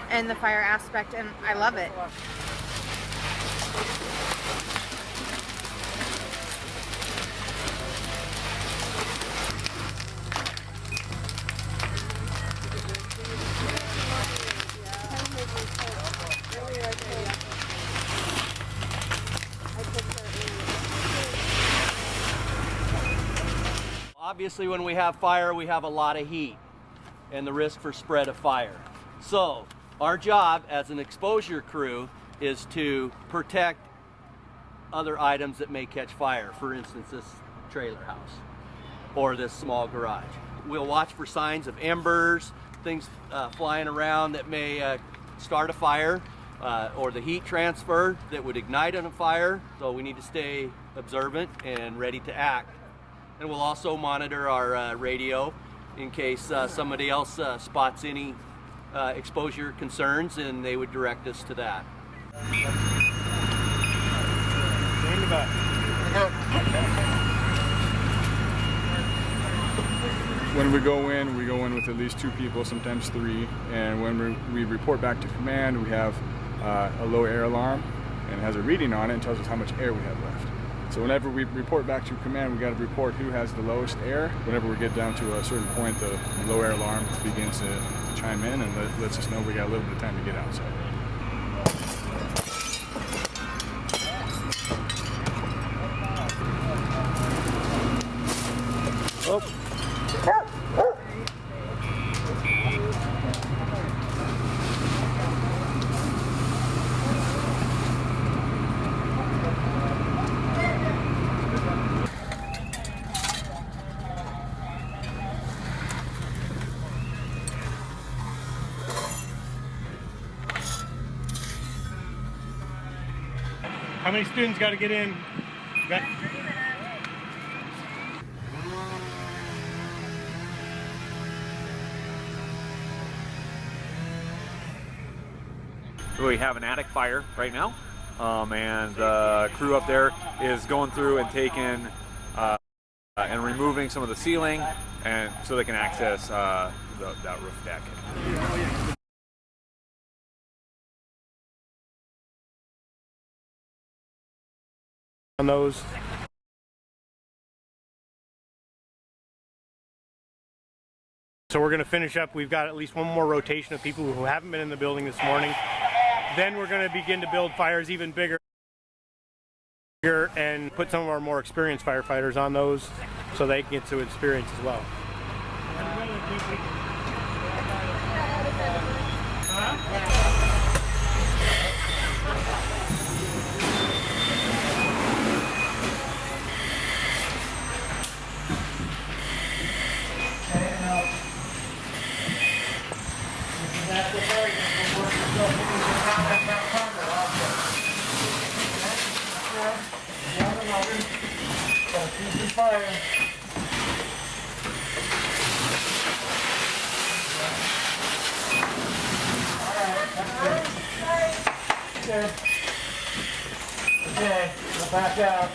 Speaker 5: and the fire aspect, and I love it.
Speaker 7: Obviously, when we have fire, we have a lot of heat and the risk for spread of fire. So our job as an exposure crew is to protect other items that may catch fire. For instance, this trailer house or this small garage. We'll watch for signs of embers, things flying around that may start a fire, or the heat transfer that would ignite on a fire. So we need to stay observant and ready to act. And we'll also monitor our radio in case somebody else spots any exposure concerns, and they would direct us to that.
Speaker 23: When we go in with at least 2 people, sometimes 3, and when we report back to command, we have a low air alarm, and it has a reading on it and tells us how much air we have left. So whenever we report back to command, we got to report who has the lowest air. Whenever we get down to a certain point, the low air alarm begins to chime in and lets us know we got a little bit of time to get outside.
Speaker 7: Oh.
Speaker 8: How many students got to get in?
Speaker 11: We have an attic fire right now, and the crew up there is going through and taking and removing some of the ceiling, and so they can access that roof deck.
Speaker 8: On those. So we're going to finish up. We've got at least one more rotation of people who haven't been in the building this morning. Then we're going to begin to build fires even bigger and put some of our more experienced firefighters on those so they can get to experience as well.
Speaker 20: Okay, go back out.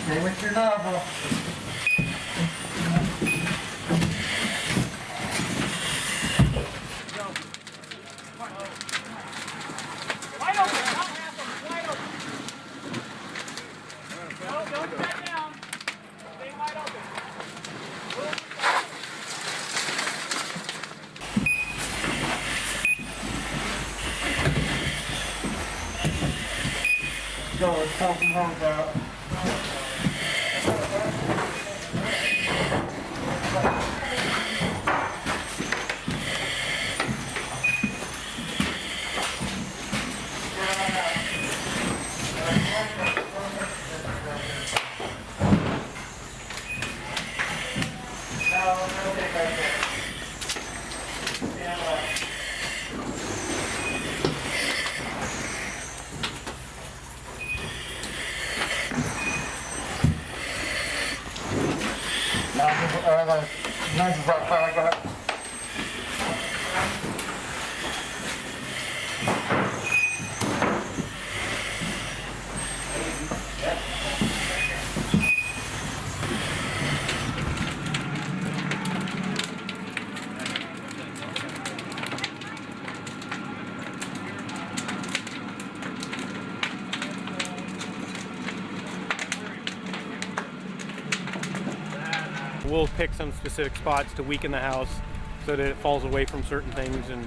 Speaker 20: Stay with your nozzle.
Speaker 1: go. Let's pull some hose out.
Speaker 8: We'll pick some specific spots to weaken the house so that it falls away from certain things, and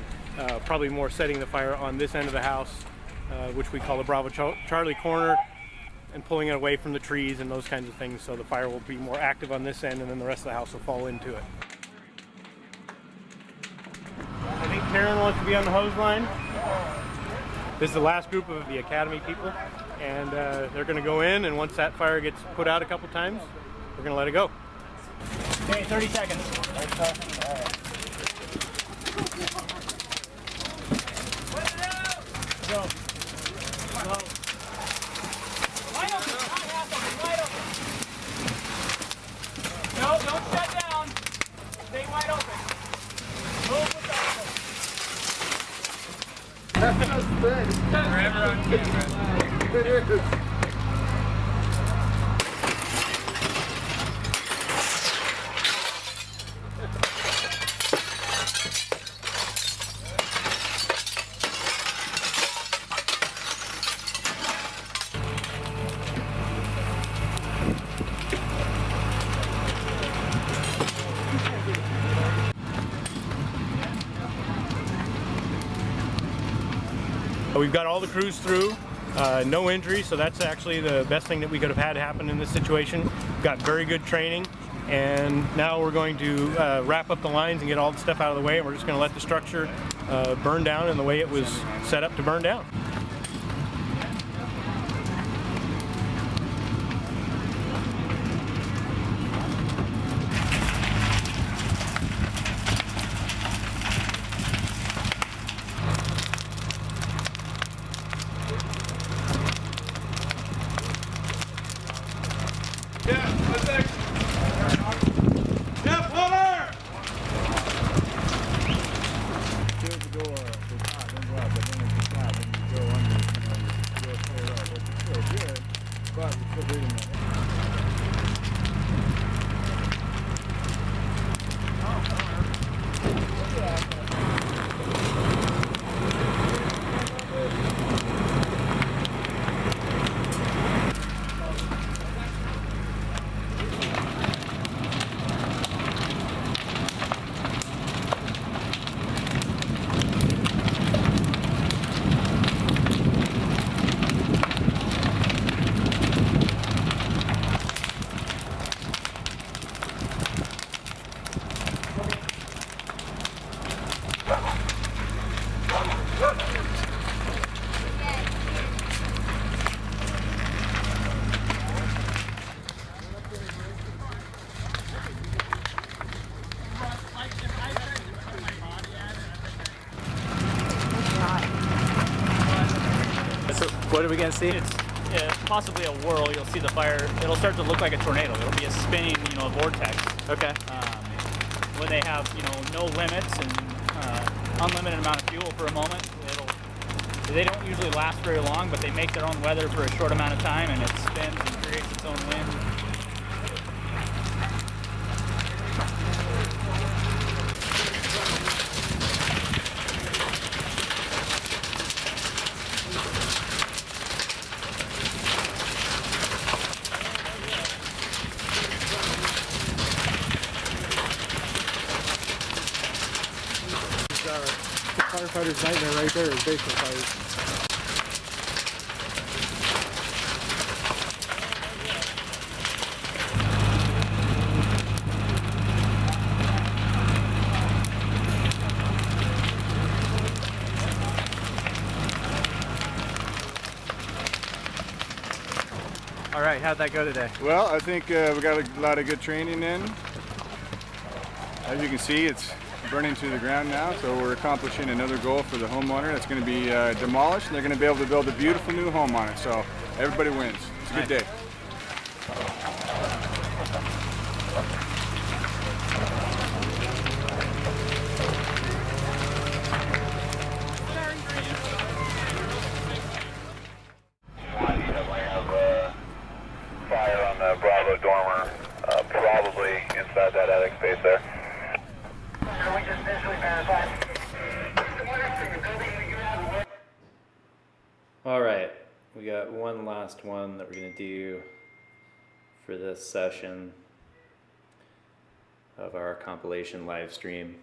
Speaker 8: probably more setting the fire on this end of the house, which we call the Bravo Charlie corner, and pulling it away from the trees and those kinds of things, so the fire will be more active on this end and then the rest of the house will fall into it. I think Taryn wants to be on the hose line. This is the last group of the Academy people, and they're going to go in, and once that fire gets put out a couple times, we're going to let it go.
Speaker 4: Okay, 30 seconds. Go. Go. Wide open. Wide open. No, don't shut down. Stay wide open. Move with the open.
Speaker 1: That's good.
Speaker 4: Forever on camera.
Speaker 1: It is.
Speaker 8: We've got all the crews through, no injuries, so that's actually the best thing that we could have had happen in this situation. Got very good training, and now we're going to wrap up the lines and get all the stuff out of the way, and we're just going to let the structure burn down in the way it was set up to burn down.
Speaker 4: What are we going to see? It's possibly a whirl. You'll see the fire. It'll start to look like a tornado. It'll be a spinning, vortex.
Speaker 7: Okay.
Speaker 4: When they have, no limits and unlimited amount of fuel for a moment, they don't usually last very long, but they make their own weather for a short amount of time, and it spins and creates its own wind.
Speaker 8: Firefighter's nightmare right there is basement fires.
Speaker 3: All right, how'd that go today?
Speaker 23: Well, I think we got a lot of good training in. As you can see, it's burning to the ground now, so we're accomplishing another goal for the homeowner that's going to be demolished, and they're going to be able to build a beautiful new home on it. So everybody wins. It's a good day.
Speaker 2: Fire on the Bravo dormer, probably inside that attic space there. We just visually verified.
Speaker 10: All right, we got one last one that we're gonna do for this session of our compilation live stream.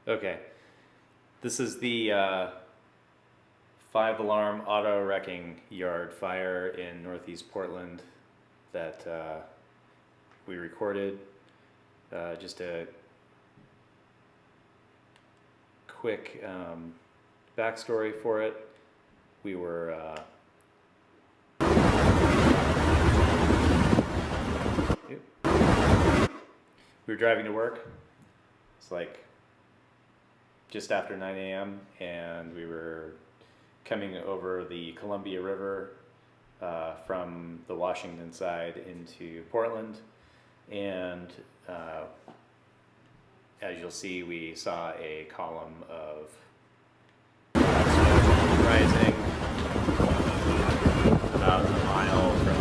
Speaker 10: Okay, this is the 5-alarm auto wrecking yard fire in Northeast Portland that we recorded. Just a quick backstory for it. We were driving to work. It's like just after 9 a.m. and we were coming over the Columbia River from the Washington side into Portland, and as you'll see, we saw a column of smoke rising about a mile from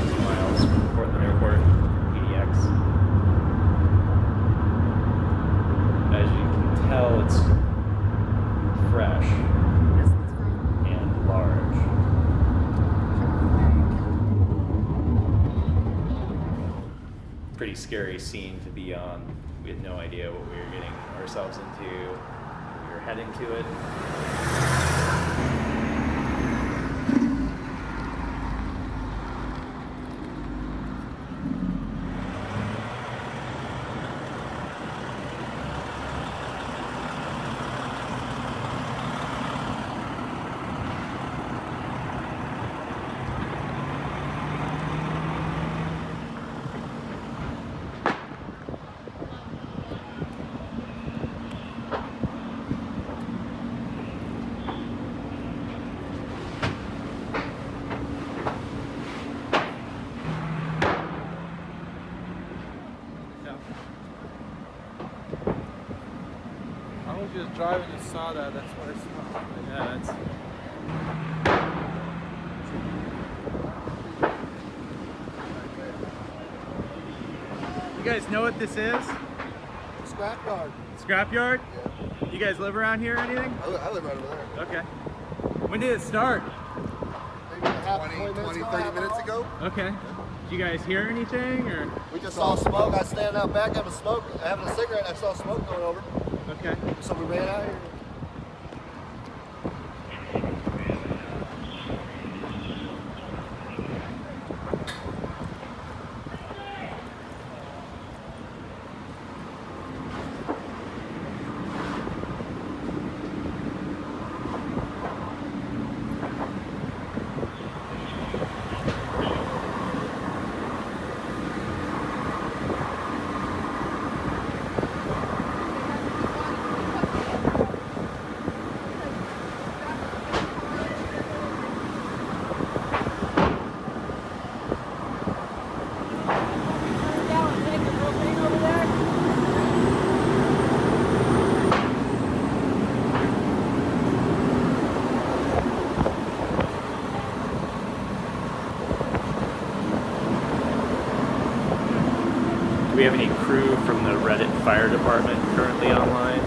Speaker 10: 2 miles from Portland Airport, PDX. As you can tell, it's fresh and large. Pretty scary scene to be on. We had no idea what we were getting ourselves into. We were heading to it.
Speaker 3: Just driving and saw that, that's what I saw. Yeah, that's... You guys know what this is?
Speaker 20: Scrapyard.
Speaker 3: Scrapyard?
Speaker 20: Yeah.
Speaker 3: You guys live around here or anything?
Speaker 20: I live right over there.
Speaker 3: Okay. When did it start?
Speaker 20: Maybe 20, 30 minutes ago.
Speaker 3: Okay. Did you guys hear anything, or?
Speaker 20: We just saw smoke. I was standing out back having a cigarette, and I saw smoke going over.
Speaker 3: Okay.
Speaker 20: So we ran out here.
Speaker 10: Do we have any crew from the Reddit Fire Department currently online?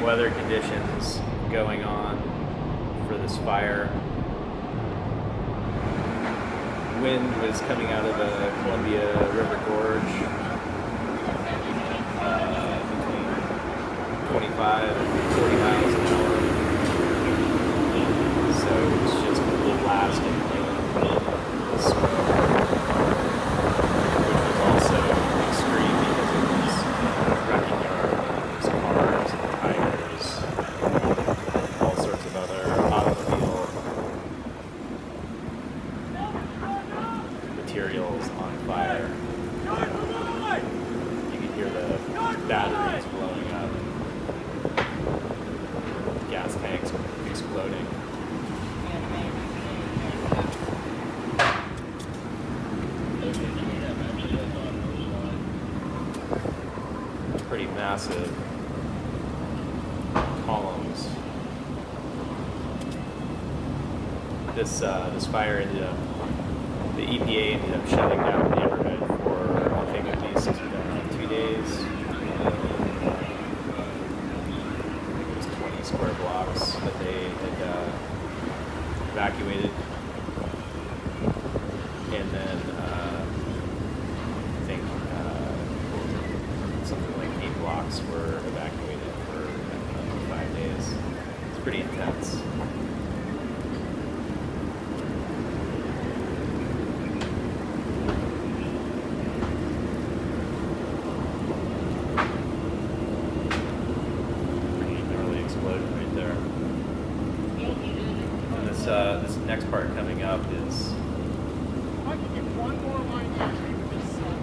Speaker 10: weather conditions going on for this fire. Wind was coming out of the Columbia River Gorge between 25 and 40 miles an hour. So it's just blasting the smoke, which was also extreme because it was wrecking yards, cars, tires, all sorts of other automobile materials on fire. You can hear the batteries blowing up, gas tanks exploding. Pretty massive columns. This fire ended up, the EPA ended up shutting down the neighborhood for I think at least 2 days. It was 20 square blocks that they had evacuated, and then I think something like 8 blocks were evacuated for 5 days. It's pretty intense. This next part coming up is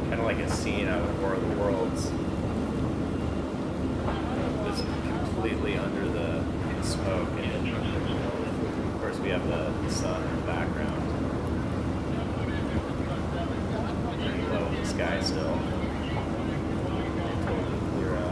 Speaker 10: kind of like a scene out of War of the Worlds. It's completely under the smoke, and of course we have the sun in the background. Pretty low in the sky still. Totally clear out.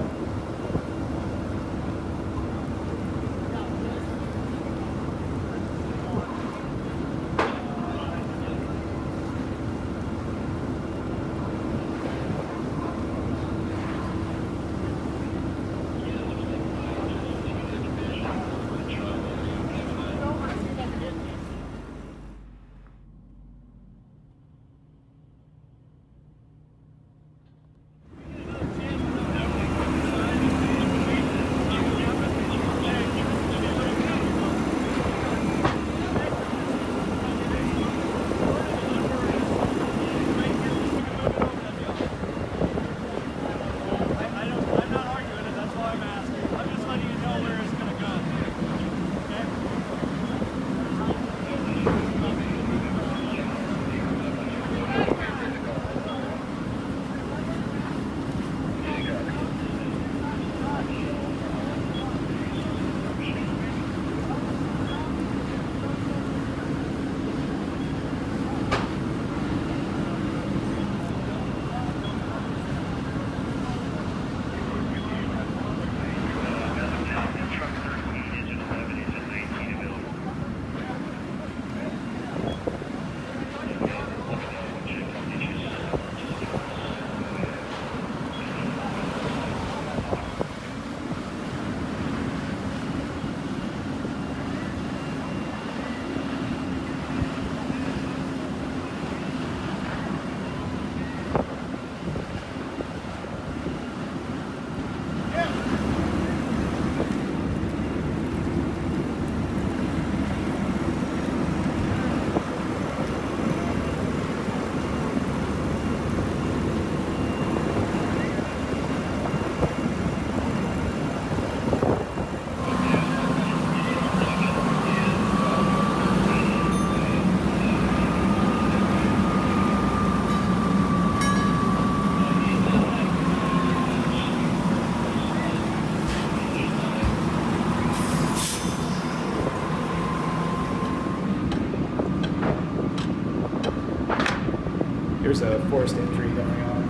Speaker 10: There's a forced entry going on,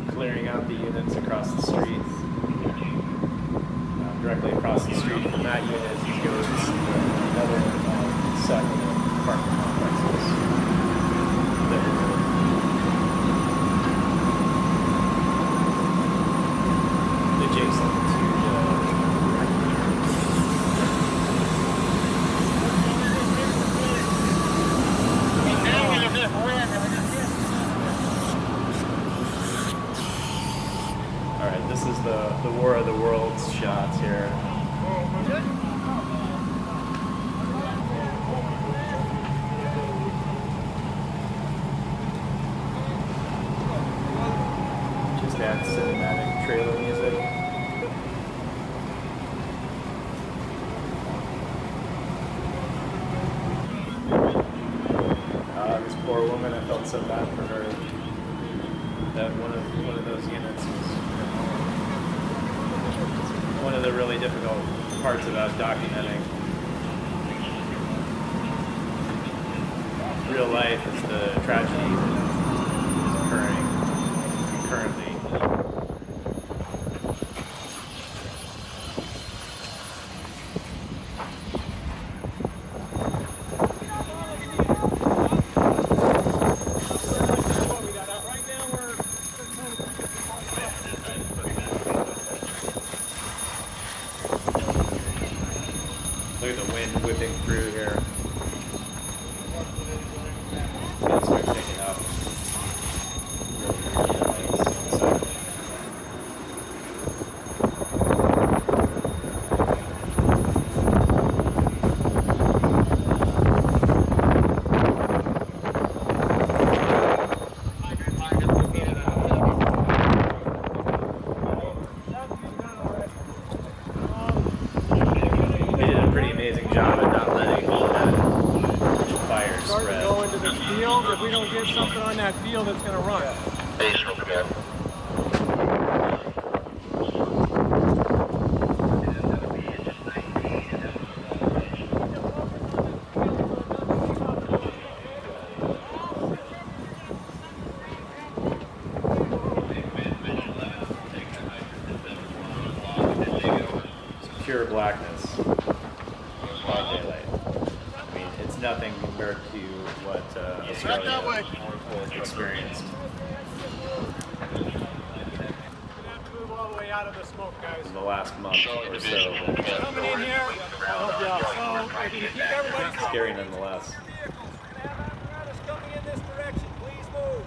Speaker 10: clearing out the units across the street. Directly across the street from that unit goes another set of apartment complexes that were This is the War of the Worlds shots here. Just add cinematic trailer music. This poor woman, I felt so bad for her. That one of those units was one of the really difficult parts about documenting real life is the tragedy that is occurring currently. Look at the wind whipping through here. It's gonna start picking up. Job at not letting that fire
Speaker 13: Start
Speaker 10: spread.
Speaker 13: to go into this field. If we don't get something on that field, it's going to run.
Speaker 2: Base real good.
Speaker 10: It's pure blackness. Broad daylight. I mean, it's nothing compared to what Australia experienced.
Speaker 13: Move all the way out of the smoke, guys.
Speaker 10: In the last month or so.
Speaker 13: Coming in here. So, if you keep everybody
Speaker 10: Scary nonetheless.
Speaker 13: coming in this direction, please move.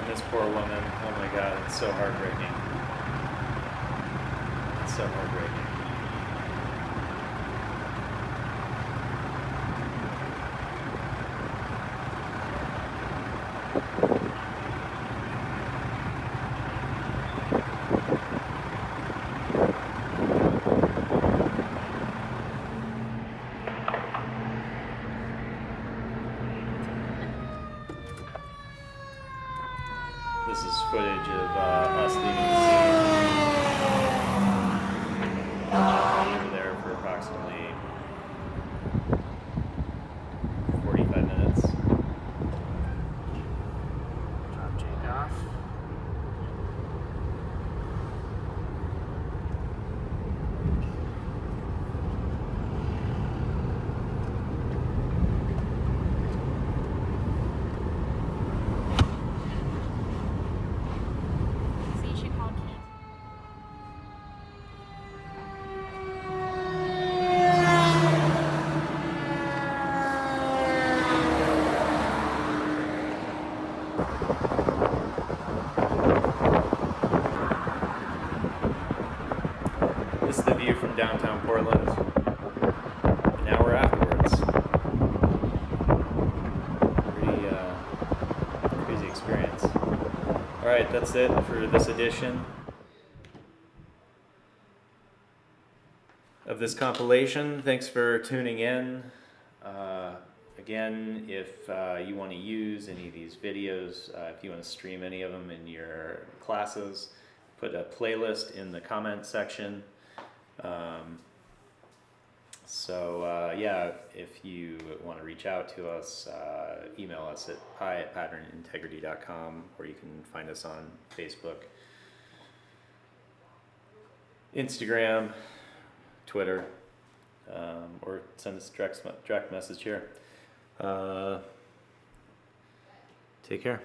Speaker 10: This poor woman, oh my god, it's so heartbreaking. It's so heartbreaking. This is footage of us leaving the scene. We were there for approximately 45 minutes. Drop Jake off.
Speaker 19: So you should call Kate.
Speaker 10: This is the view from downtown Portland. An hour afterwards. right, that's it for this edition of this compilation. Thanks for tuning in. Again, if you want to use any of these videos, if you want to stream any of them in your classes, put a playlist in the comment section. Yeah, if you want to reach out to us, email us at pi@patternintegrity.com, or you can find us on Facebook, Instagram, Twitter, or send us a direct message here. Take care.